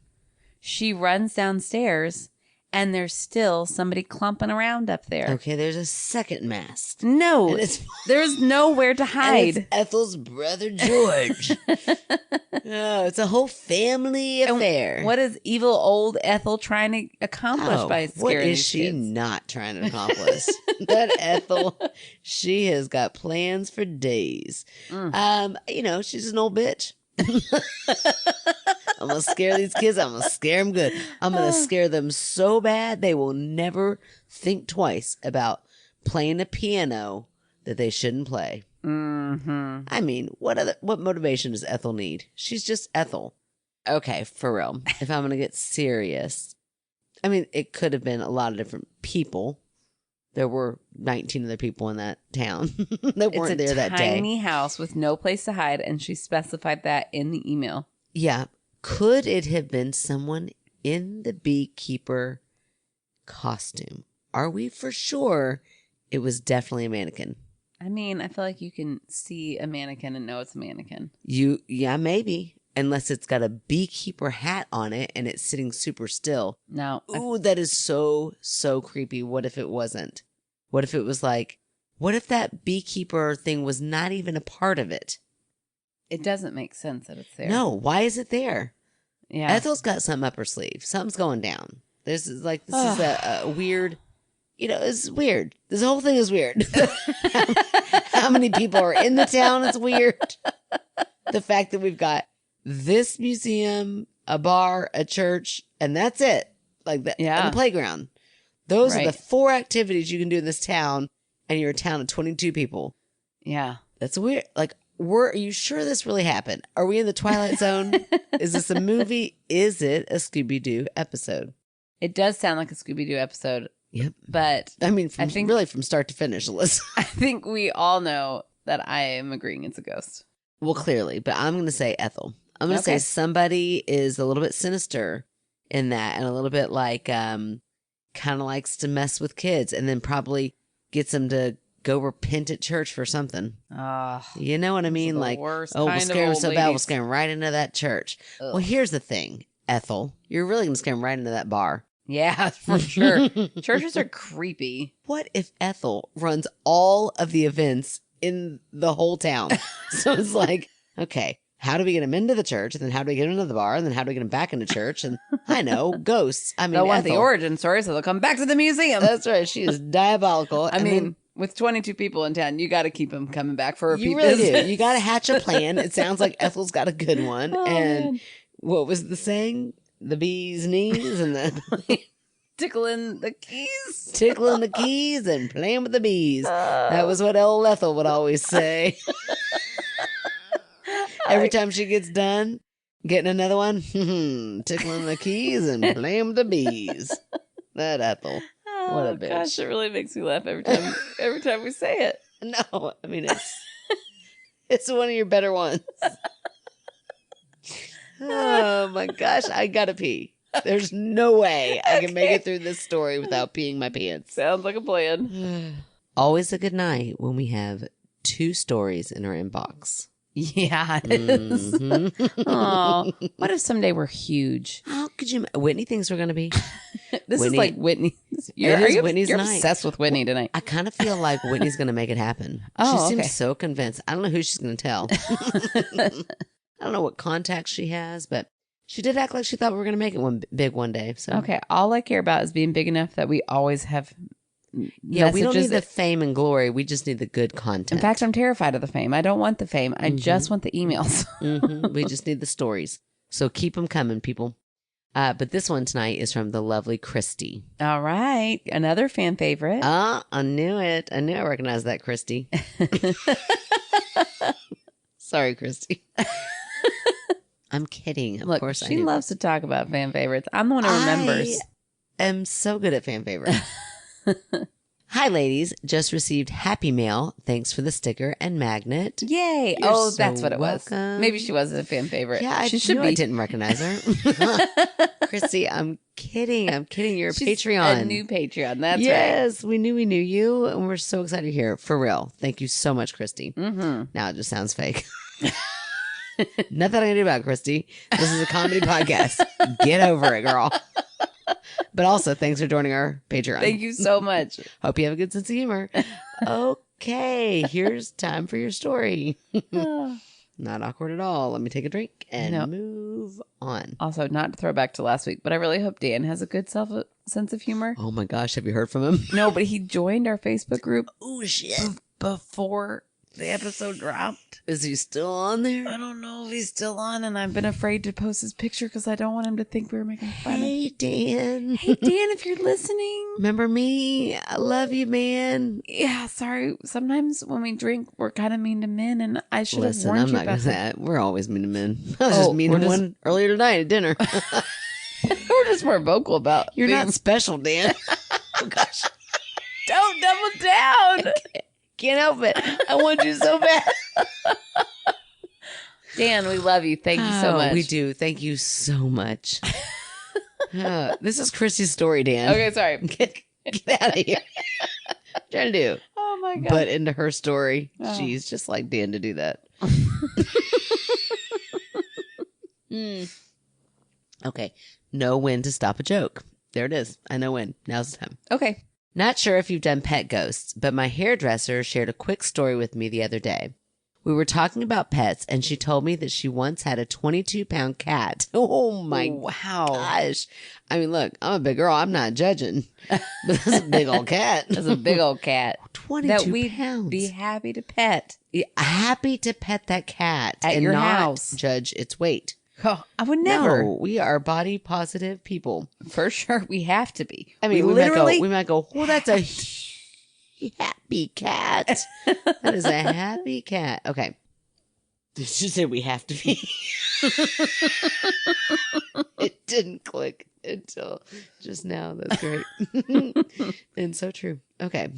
she runs downstairs. And there's still somebody clumping around up there. Okay, there's a second mask. No, there's nowhere to hide. And it's Ethel's brother George. It's a whole family affair. And what is evil old Ethel trying to accomplish by scaring what is she kids? Not trying to accomplish? That Ethel, she has got plans for days. She's an old bitch. I'm going to scare these kids. I'm going to scare them good. I'm going to scare them so bad they will never think twice about playing a piano that they shouldn't play. Mm-hmm. I mean, what motivation does Ethel need? She's just Ethel. Okay, for real. If I'm going to get serious, I mean, it could have been a lot of different people. There were 19 other people in that town that weren't there that day. It's a tiny house with no place to hide, and she specified that in the email. Yeah. Could it have been someone in the beekeeper costume? Are we for sure it was definitely a mannequin? I mean, I feel like you can see a mannequin and know it's a mannequin. Yeah, maybe. Unless it's got a beekeeper hat on it and it's sitting super still. No. Ooh, that is so creepy. What if it wasn't? What if it was like, what if that beekeeper thing was not even a part of it? It doesn't make sense that it's there. No, why is it there? Yeah. Ethel's got something up her sleeve. Something's going down. This is a weird, it's weird. This whole thing is weird. How many people are in the town is weird. The fact that we've got this museum, a bar, a church, and that's it. Like that, and the playground. Those are the 4 activities you can do in this town, and you're a town of 22 people. Yeah. That's weird. Like, are you sure this really happened? Are we in the Twilight Zone? Is this a movie? Is it a Scooby Doo episode? It does sound like a Scooby Doo episode. Yep. But I mean, really from start to finish, Alyssa. I think we all know that I am agreeing it's a ghost. Well, clearly, but I'm going to say Ethel. I'm going to say somebody is a little bit sinister in that, and a little bit like, kind of likes to mess with kids, and then probably gets them to go repent at church for something. You know what I mean? Like, we'll scare them so bad, we'll scare them right into that church. Ugh. Well, here's the thing, Ethel. You're really going to scare them right into that bar. Yeah, for sure. Churches are creepy. What if Ethel runs all of the events in the whole town? So it's like, okay, how do we get them into the church? And then how do we get them into the bar? And then how do we get them back into church? And I know, ghosts. I mean, they'll want the origin story, so they'll come back to the museum. That's right. She is diabolical. I mean, with 22 people in town, you got to keep them coming back for a repeat You really visit. do. You got to hatch a plan. It sounds like Ethel's got a good one. Man. What was the saying? The bee's knees and the... Tickling the keys. Tickling the keys and playing with the bees. That was what old Ethel would always say. Every time she gets done getting another one, tickling the keys and playing with the bees. That Ethel. What a bitch. Gosh, it really makes me laugh every time we say it. No, I mean, it's one of your better ones. Oh my gosh, I gotta pee. There's no way I can make it through this story without peeing my pants. Sounds like a plan. Always a good night when we have 2 stories in our inbox. Yeah, it is. Aw, what if someday we're huge? How could you? Whitney thinks we're going to be. This Whitney, is like Whitney. Whitney's you're night. Obsessed with Whitney tonight. I kind of feel like Whitney's going to make it happen. She seems so convinced. I don't know who she's going to tell. I don't know what contacts she has, but she did act like she thought we were going to make it one day. So okay, all I care about is being big enough that we always have. Yeah, we don't need the fame and glory. We just need the good content. In fact, I'm terrified of the fame. I don't want the fame. I just want the emails. We just need the stories. So keep them coming, people. But this one tonight is from the lovely Christy. All right. Another fan favorite. I knew it. I knew I recognized that, Christy. Sorry, Christy. I'm kidding. Of course I do. She loves to talk about fan favorites. I'm the one who remembers. I am so good at fan favorites. Hi, ladies. Just received Happy Mail. Thanks for the sticker and magnet. Yay. You're That's what it welcome. was. Maybe she was a fan favorite. Yeah, she should be. I didn't recognize her. Christy, I'm kidding. You're a Patreon. A new Patreon. That's right. Yes, we knew you, and we're so excited to hear it. For real. Thank you so much, Christy. Mm-hmm. Now it just sounds fake. Nothing I can do about it, Christy. This is a comedy podcast. Get over it, girl. But also, thanks for joining our Patreon. Thank you so much. Hope you have a good sense of humor. Okay, here's time for your story. Not awkward at all. Let me take a drink and move on. Also, not to throw back to last week, but I really hope Dan has a good sense of humor. Oh my gosh, have you heard from him? No, but he joined our Facebook group. Oh shit. Before the episode dropped. Is he still on there? I don't know if he's still on, and I've been afraid to post his picture because I don't want him to think we were making fun of him. Hey, Dan. Hey, Dan, if you're listening. Remember me? I love you, man. Yeah, sorry. Sometimes when we drink, we're kind of mean to men, and I should have warned I'm you not about that. We're always mean to men. I was just mean to one earlier tonight at dinner. We're just more vocal about You're not special, Dan. Oh, gosh. Don't double down. Can't help it. I want you so bad. Dan, we love you. Thank you so much. We do. Thank you so much. This is Chrissy's story, Dan. Okay, sorry. Get out of here. I'm trying to do. Oh my God. But into her story. Oh. She's just like Dan to do that. Okay. Know when to stop a joke. There it is. I know when. Now's the time. Okay. Not sure if you've done pet ghosts, but my hairdresser shared a quick story with me the other day. We were talking about pets, and she told me that she once had a 22-pound cat. Oh, my gosh. I mean, look, I'm a big girl. I'm not judging. But that's a big old cat. That's a big old cat. 22 that we'd pounds. Be happy to pet. Yeah, happy to pet that cat. At and your not house. Judge its weight. Oh, I would never. No, we are body positive people. For sure, we have to be. I mean, we might go, well, that's a happy cat. That is a happy cat. Okay. Did you say we have to be? It didn't click until just now. That's great. And so true. Okay.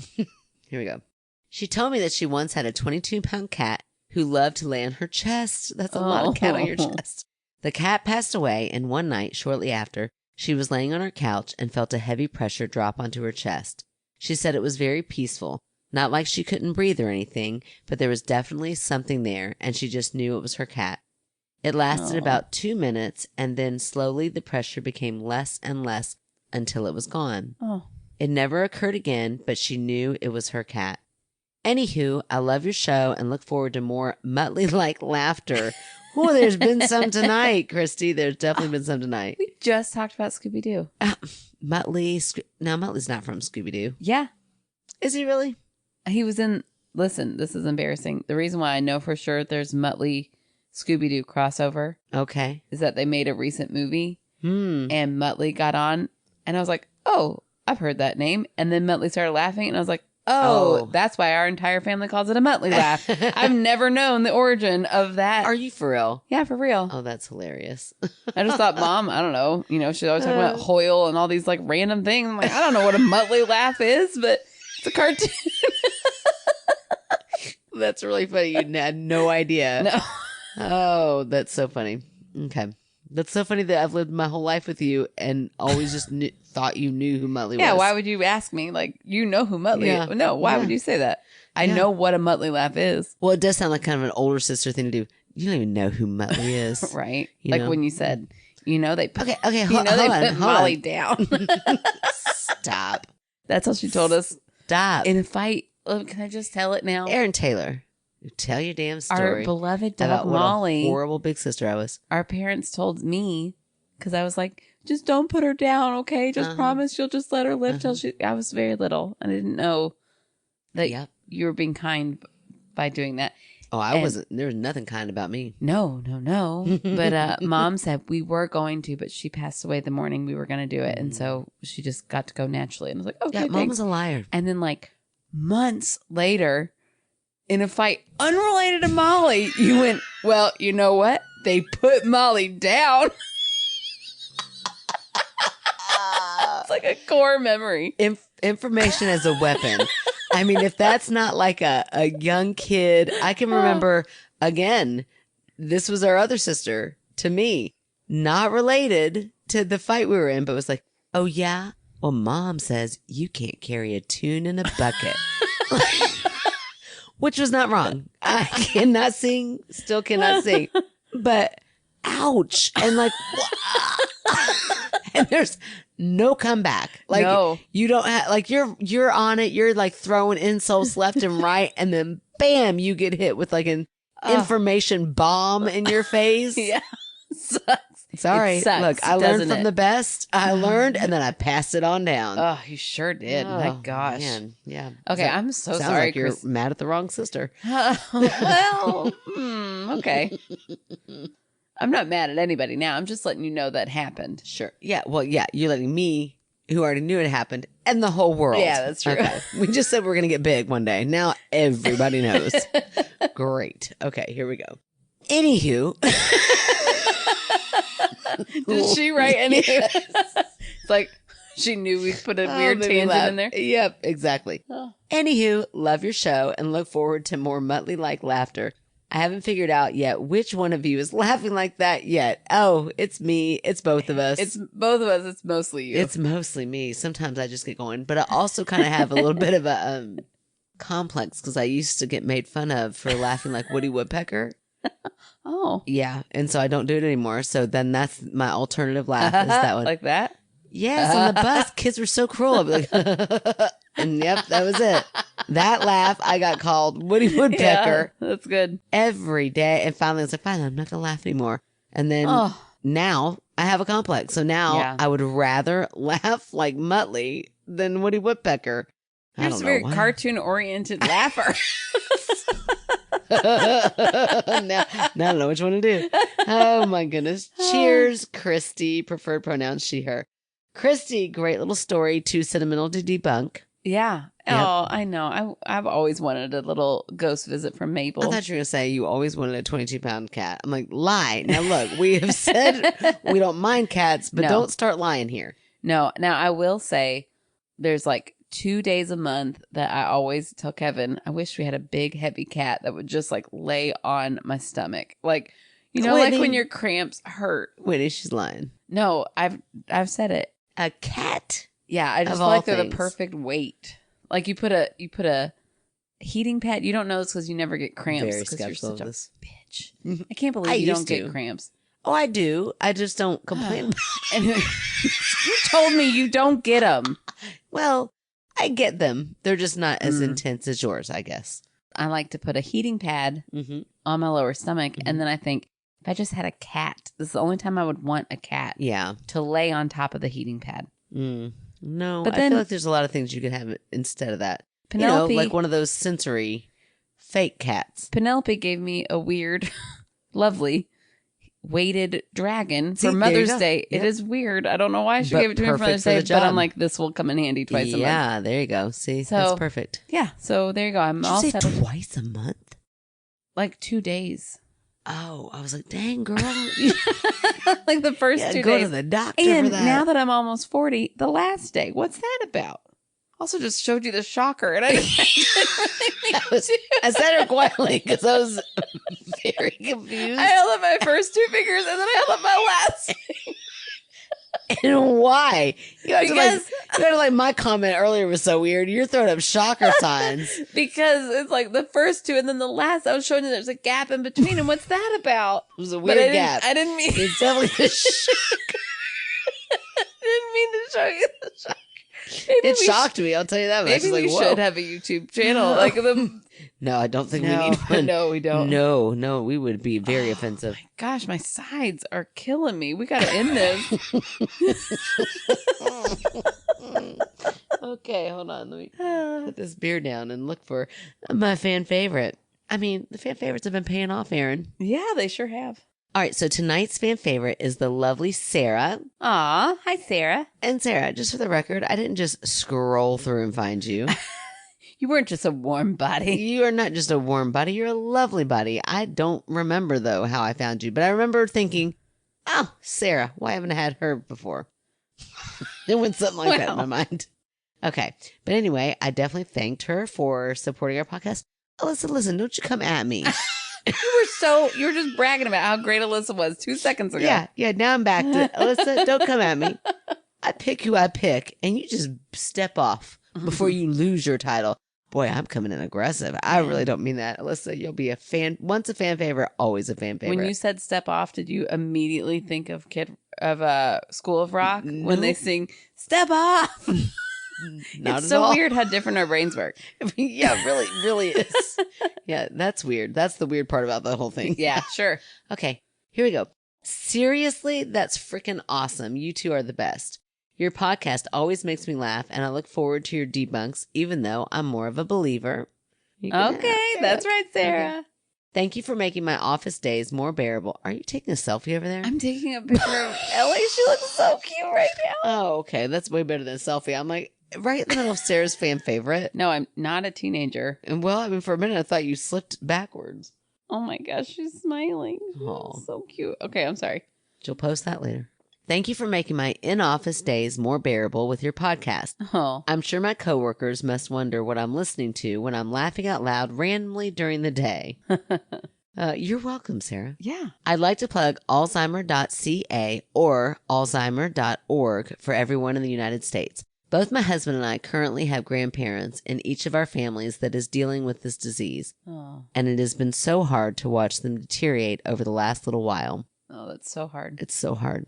Here we go. She told me that she once had a 22-pound cat who loved to lay on her chest. That's a lot of cat on your chest. The cat passed away, and one night, shortly after, she was laying on her couch and felt a heavy pressure drop onto her chest. She said it was very peaceful, not like she couldn't breathe or anything, but there was definitely something there, and she just knew it was her cat. It lasted about 2 minutes, and then slowly the pressure became less and less until it was gone. It never occurred again, but she knew it was her cat. Anywho, I love your show and look forward to more Muttley-like laughter. Oh, there's been some tonight, Christy. There's definitely been some tonight. We just talked about Scooby Doo. Muttley. No, Muttley's not from Scooby Doo. Yeah. Is he really? He was in. Listen, this is embarrassing. The reason why I know for sure there's Muttley Scooby Doo crossover. Okay. Is that they made a recent movie and Muttley got on. And I was like, oh, I've heard that name. And then Muttley started laughing. And I was like, oh, that's why our entire family calls it a Muttley laugh. I've never known the origin of that. Are you for real? Yeah, for real. Oh, that's hilarious. I just thought, Mom, I don't know. You know, she's always talking about Hoyle and all these like random things. I'm like, I don't know what a Muttley laugh is, but it's a cartoon. That's really funny. You had no idea. No. Oh, that's so funny. Okay. That's so funny that I've lived my whole life with you and always just thought you knew who Muttley was. Yeah, why would you ask me? Like, you know who Muttley is. No, why would you say that? I know what a Muttley laugh is. Well, it does sound like kind of an older sister thing to do. You don't even know who Muttley is. Right. Like when you said, you know, they put, okay, you know, they put Molly down. Stop. That's how she told us. Stop. In a fight. Can I just tell it now? Aaron Taylor. Tell your damn story. Our beloved dog about Molly. What a horrible big sister I was. Our parents told me, because I was like, just don't put her down, okay? Just promise you'll just let her live till she... I was very little, and I didn't know that you were being kind by doing that. Oh, I wasn't. There was nothing kind about me. No. But Mom said we were going to, but she passed away the morning we were going to do it, and so she just got to go naturally. And I was like, okay, Mom was a liar. And then like months later... in a fight unrelated to Molly, you went, well, you know what? They put Molly down. It's like a core memory. Information as a weapon. I mean, if that's not like a young kid, I can remember, again, this was our other sister to me, not related to the fight we were in, but was like, oh, yeah? Well, Mom says you can't carry a tune in a bucket. Which was not wrong. I cannot sing, still cannot sing. But ouch. And like, and there's no comeback. Like, you don't have, like, you're on it. You're like throwing insults left and right. And then bam, you get hit with like an information bomb in your face. Yeah. Sucks. Sorry. Sucks, look, I learned from the best. I learned and then I passed it on down. Oh, you sure did. My gosh. Man. Yeah. Okay, I'm so sounds sorry, like you're mad at the wrong sister. Well, okay. I'm not mad at anybody now. I'm just letting you know that happened. Sure. Yeah. Well, yeah. You're letting me, who already knew it happened, and the whole world. Yeah, that's true. Okay. We just said we're going to get big one day. Now everybody knows. Great. Okay, here we go. Anywho. Did she write anything? Yes. It's like she knew we'd put a weird tangent in there. Yep, exactly. Anywho, love your show and look forward to more Muttley-like laughter. I haven't figured out yet which one of you is laughing like that yet. Oh, it's me. It's both of us. It's both of us. It's mostly you. It's mostly me. Sometimes I just get going. But I also kind of have a little bit of a complex because I used to get made fun of for laughing like Woody Woodpecker. Oh. Yeah. And so I don't do it anymore. So then that's my alternative laugh is that one. Like that? Yes. On the bus, kids were so cruel. I'd be like, And yep, that was it. That laugh, I got called Woody Woodpecker. Yeah, that's good. Every day. And finally, I was like, fine, I'm not going to laugh anymore. And then now I have a complex. So now I would rather laugh like Muttley than Woody Woodpecker. You're just a very cartoon-oriented laugher. Now I don't know which one to do. Oh, my goodness. Cheers, Christy. Preferred pronouns, she, her. Christy, great little story. Too sentimental to debunk. Yeah. Yep. Oh, I know. I've always wanted a little ghost visit from Mabel. I thought you were going to say you always wanted a 22-pound cat. I'm like, lie. Now, look, we have said we don't mind cats, but don't start lying here. No. Now, I will say there's like 2 days a month that I always tell Kevin, I wish we had a big, heavy cat that would just like lay on my stomach. Like, you know, Whitney, like when your cramps hurt. Whitney, she's lying. No, I've said it. A cat? Yeah, I just feel like they're the perfect weight. Like you put a heating pad. You don't know this because you never get cramps. Very skeptical of this. Bitch. I can't believe you don't get cramps. Oh, I do. I just don't complain. And you told me you don't get them. Well, I get them. They're just not as intense as yours, I guess. I like to put a heating pad on my lower stomach. And then I think, if I just had a cat, this is the only time I would want a cat. Yeah. To lay on top of the heating pad. No, but I feel like there's a lot of things you could have instead of that. Penelope, like one of those sensory fake cats. Penelope gave me a weird, lovely, weighted dragon for Mother's Day. Yep. It is weird. I don't know why she gave it to me for Mother's Day, but I'm like, this will come in handy twice a month. Yeah, there you go. See, that's perfect. Yeah, so there you go. I'm all settled. Twice a month? Like 2 days. Oh, I was like, dang, girl. Like the first 2 days. Go to the doctor and for that. Now that I'm almost 40, the last day. What's that about? Also just showed you the shocker. And I said it quietly because I was very confused. I held up my first 2 fingers and then I held up my last. And why? Because my comment earlier was so weird. You're throwing up shocker signs. Because it's like the first 2 and then the last I was showing you there's a gap in between. And what's that about? It was a weird gap. I didn't mean it's definitely the shocker. I didn't mean to show you the shocker. It shocked me. I'll tell you that much. Maybe we should have a YouTube channel. Like No, I don't think we need one. No, we don't. No, we would be very offensive. My gosh, my sides are killing me. We got to end this. Okay, hold on. Let me put this beer down and look for my fan favorite. I mean, the fan favorites have been paying off, Aaron. Yeah, they sure have. All right, so tonight's fan favorite is the lovely Sarah. Aw, hi, Sarah. And Sarah, just for the record, I didn't just scroll through and find you. You weren't just a warm body. You are not just a warm body. You're a lovely body. I don't remember, though, how I found you. But I remember thinking, oh, Sarah, why haven't I had her before? It went something like that in my mind. Okay. But anyway, I definitely thanked her for supporting our podcast. Alyssa, listen, don't you come at me. You were just bragging about how great Alyssa was 2 seconds ago. Yeah. Now I'm back to Alyssa, don't come at me. I pick who I pick, and you just step off before you lose your title. Boy, I'm coming in aggressive. I really don't mean that. Alyssa, you'll be once a fan favorite, always a fan favorite. When you said step off, did you immediately think of School of Rock when they sing step off? Not it's so weird how different our brains work. Yeah, really is. Yeah, that's weird. That's the weird part about the whole thing. Yeah, sure. Okay, here we go. Seriously, that's freaking awesome. You two are the best. Your podcast always makes me laugh, and I look forward to your debunks, even though I'm more of a believer. Okay, that's right, Sarah. Okay. Thank you for making my office days more bearable. Are you taking a selfie over there? I'm taking a picture of Ellie. She looks so cute right now. Oh, okay. That's way better than a selfie. I'm like, right in the middle of Sarah's fan favorite. No, I'm not a teenager. And well, I mean, for a minute, I thought you slipped backwards. Oh my gosh, she's smiling. Oh, so cute. Okay, I'm sorry. She'll post that later. Thank you for making my in-office days more bearable with your podcast. Oh. I'm sure my coworkers must wonder what I'm listening to when I'm laughing out loud randomly during the day. You're welcome, Sarah. Yeah. I'd like to plug Alzheimer.ca or Alzheimer.org for everyone in the United States. Both my husband and I currently have grandparents in each of our families that is dealing with this disease. Oh. And it has been so hard to watch them deteriorate over the last little while. Oh, that's so hard. It's so hard.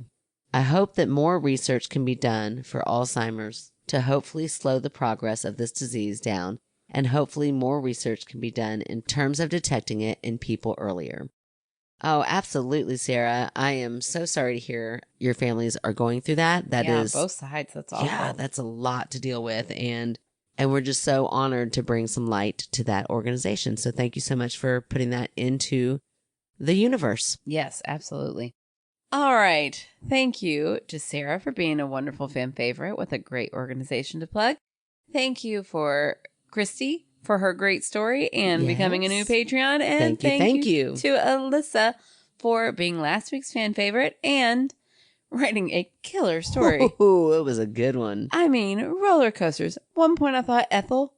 I hope that more research can be done for Alzheimer's to hopefully slow the progress of this disease down, and hopefully more research can be done in terms of detecting it in people earlier. Oh, absolutely, Sarah. I am so sorry to hear your families are going through that. That is both sides. That's awful. Yeah, that's a lot to deal with. And we're just so honored to bring some light to that organization. So thank you so much for putting that into the universe. Yes, absolutely. All right. Thank you to Sarah for being a wonderful fan favorite with a great organization to plug. Thank you for Christy for her great story and becoming a new Patreon. And thank you to Alyssa for being last week's fan favorite and writing a killer story. Ooh, it was a good one. I mean, roller coasters. One point I thought Ethel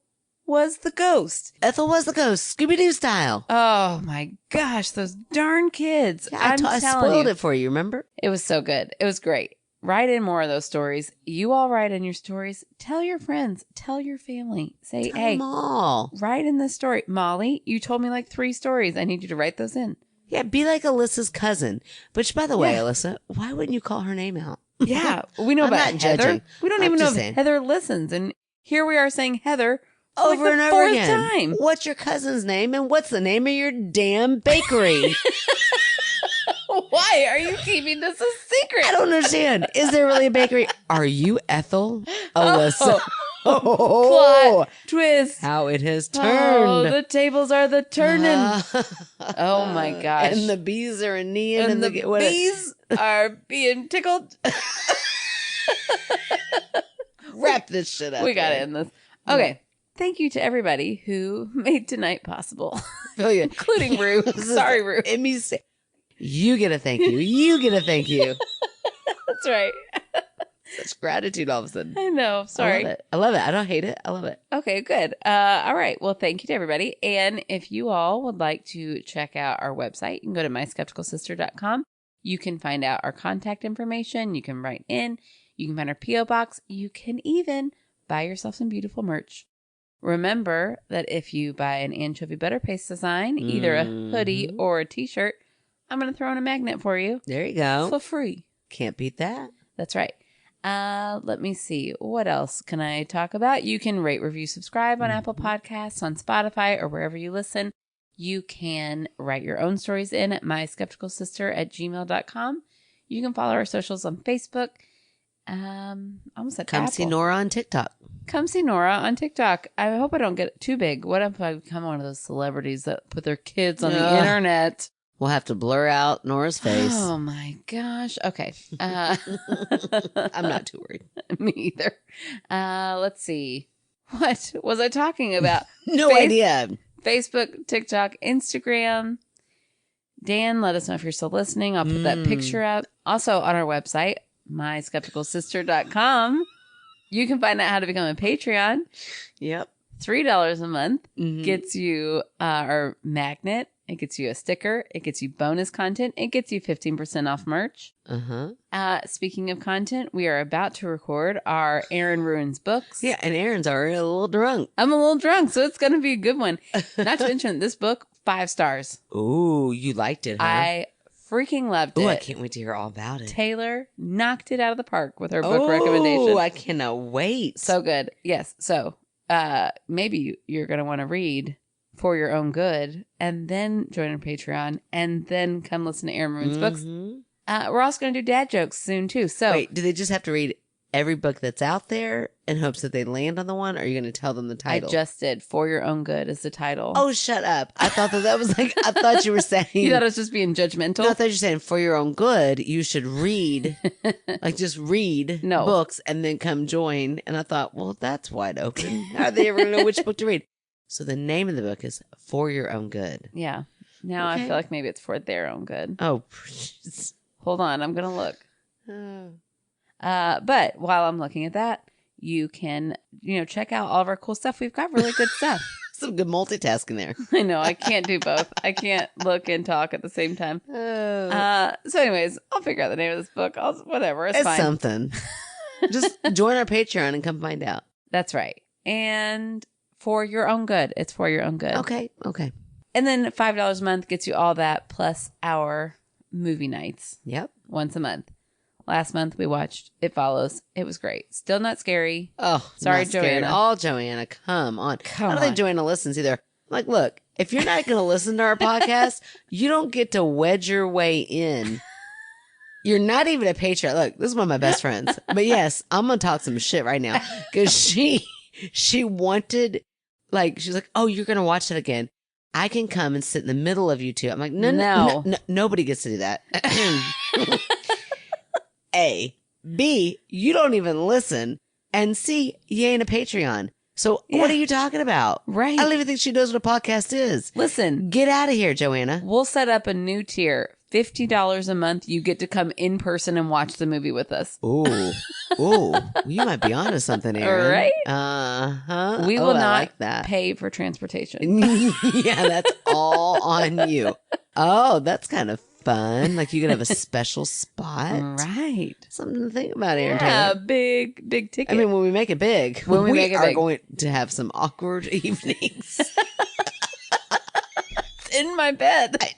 was the ghost. Ethel was the ghost, Scooby Doo style. Oh my gosh, those darn kids. Yeah, I spoiled it for you, remember? It was so good. It was great. Write in more of those stories. You all write in your stories. Tell your friends. Tell your family. Say, Tell hey, them all. Write in this story. Molly, you told me like 3 stories. I need you to write those in. Yeah, be like Alyssa's cousin. Which, by the way, Alyssa, why wouldn't you call her name out? Yeah, we know about Heather. Judging. We don't even know if Heather listens. And here we are saying Heather over like and over again. Time. What's your cousin's name and what's the name of your damn bakery? Why are you keeping this a secret? I don't understand. Is there really a bakery? Are you Ethel? Alyssa. Oh, plot twist. How it has turned. Oh, the tables are the turning. Oh my gosh. And the bees are aneeing. And the bees are being tickled. Wrap this shit up. We got to end this. Okay. Thank you to everybody who made tonight possible. Oh, yeah. Including Rue. Sorry, Rue. It means you get a thank you. You get a thank you. That's right. Such gratitude all of a sudden. I know. Sorry. I love it. I don't hate it. I love it. Okay, good. All right. Well, thank you to everybody. And if you all would like to check out our website, you can go to myskepticalsister.com. You can find out our contact information. You can write in. You can find our P.O. box. You can even buy yourself some beautiful merch. Remember that if you buy an anchovy butter paste design, either a hoodie or a t-shirt, I'm going to throw in a magnet for you. There you go. For free. Can't beat that. That's right. Let me see. What else can I talk about? You can rate, review, subscribe on Apple Podcasts, on Spotify, or wherever you listen. You can write your own stories in at myskepticalsister@gmail.com. You can follow our socials on Facebook. Almost at Come Apple. see Nora on TikTok. Come see Nora on TikTok. I hope I don't get too big. What if I become one of those celebrities that put their kids on the internet? We'll have to blur out Nora's face. Oh my gosh. Okay. I'm not too worried. Me either. Let's see. What was I talking about? No idea. Facebook, TikTok, Instagram. Dan, let us know if you're still listening. I'll put that picture up. Also on our website, myskepticalsister.com. You can find out how to become a Patreon. Yep. $3 a month gets you our magnet. It gets you a sticker. It gets you bonus content. It gets you 15% off merch. Speaking of content, we are about to record our Aaron Ruins books. Yeah, and Aaron's already a little drunk. I'm a little drunk, so it's going to be a good one. Not to mention, this book, 5 stars. Ooh, you liked it, huh? I freaking loved it. Oh, I can't wait to hear all about it. Taylor knocked it out of the park with her book recommendation. Oh, I cannot wait. So good. Yes. So maybe you're going to want to read For Your Own Good and then join our Patreon and then come listen to Aaron Ruins books. We're also going to do dad jokes soon too. So wait, do they just have to read every book that's out there in hopes that they land on the one? Or are you going to tell them the title? I just did. For Your Own Good is the title. Oh, shut up. I thought that was like, I thought you were saying. You thought I was just being judgmental? No, I thought you were saying for your own good, you should read, like just read books and then come join. And I thought, well, that's wide open. How are they ever going to know which book to read? So the name of the book is For Your Own Good. Yeah. Now I feel like maybe it's for their own good. Oh, hold on. I'm going to look. But while I'm looking at that, you can, check out all of our cool stuff. We've got really good stuff. Some good multitasking there. I know. I can't do both. I can't look and talk at the same time. So anyways, I'll figure out the name of this book. Whatever. It's fine. Something. Just join our Patreon and come find out. That's right. And For Your Own Good. It's For Your Own Good. Okay. And then $5 a month gets you all that plus our movie nights. Yep. Once a month. Last month we watched It Follows. It was great. Still not scary. Oh, sorry, Joanna. Oh, Joanna, come on. I don't think Joanna listens either. I'm like, look, if you're not going to listen to our podcast, you don't get to wedge your way in. You're not even a Patreon. Look, this is one of my best friends. But yes, I'm going to talk some shit right now because she wanted, like, she's like, oh, you're going to watch that again. I can come and sit in the middle of you two. I'm like, no, nobody gets to do that. A. B, you don't even listen. And C, you ain't a Patreon. So what are you talking about? Right. I don't even think she knows what a podcast is. Listen. Get out of here, Joanna. We'll set up a new tier. $50 a month. You get to come in person and watch the movie with us. Ooh. You might be onto something, Aaron. Right? Uh-huh. We will not pay for transportation. Yeah, that's all on you. Oh, that's kind of fun. Like you could have a special spot. Right. Something to think about, Aaron. Yeah, big ticket. I mean, when we make it big, we are going to have some awkward evenings. In my bed. I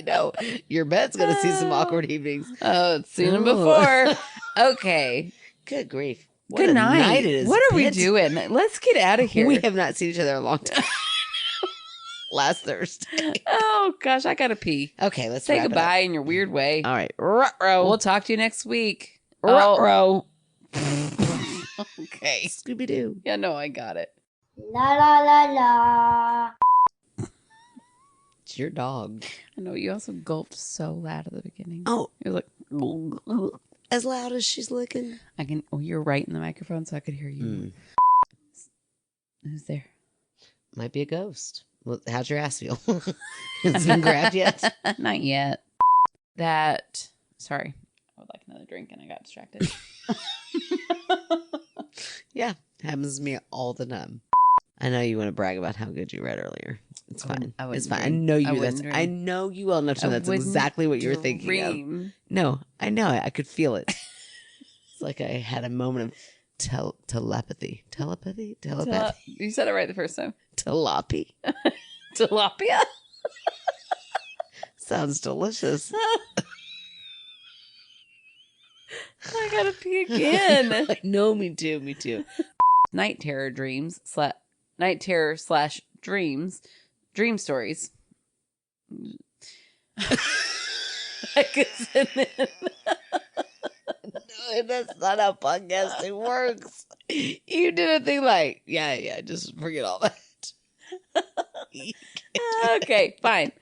know. Your bed's going to see some awkward evenings. Oh, it's seen them before. Okay. Good grief. Good night. What are we doing? Let's get out of here. We have not seen each other in a long time. Last Thursday. Oh, gosh. I got to pee. Okay, let's say goodbye in your weird way. All right. Ruh-roh. We'll talk to you next week. Ruh-roh. Okay. Scooby Doo. Yeah, no, I got it. La la la la. It's your dog. I know. You also gulped so loud at the beginning. Oh. You're like... As loud as she's licking. I can... Oh, you're right in the microphone, so I could hear you. Who's there? Might be a ghost. Well, how'd your ass feel? Has it been grabbed yet? Not yet. Sorry. I would like another drink and I got distracted. Yeah. Happens to me all the time. I know you want to brag about how good you read earlier. It's fine. It's fine. I know you. I know you well enough to know that's exactly what you were thinking of. No, I know it. I could feel it. It's like I had a moment of telepathy. Telepathy? You said it right the first time. Tilapia. Tilapia? Sounds delicious. I gotta pee again. No, me too. Night terror dreams / dreams. Dream stories. I could send in. No, that's not how podcasting works. You did a thing like, yeah, just forget all that. Okay, fine.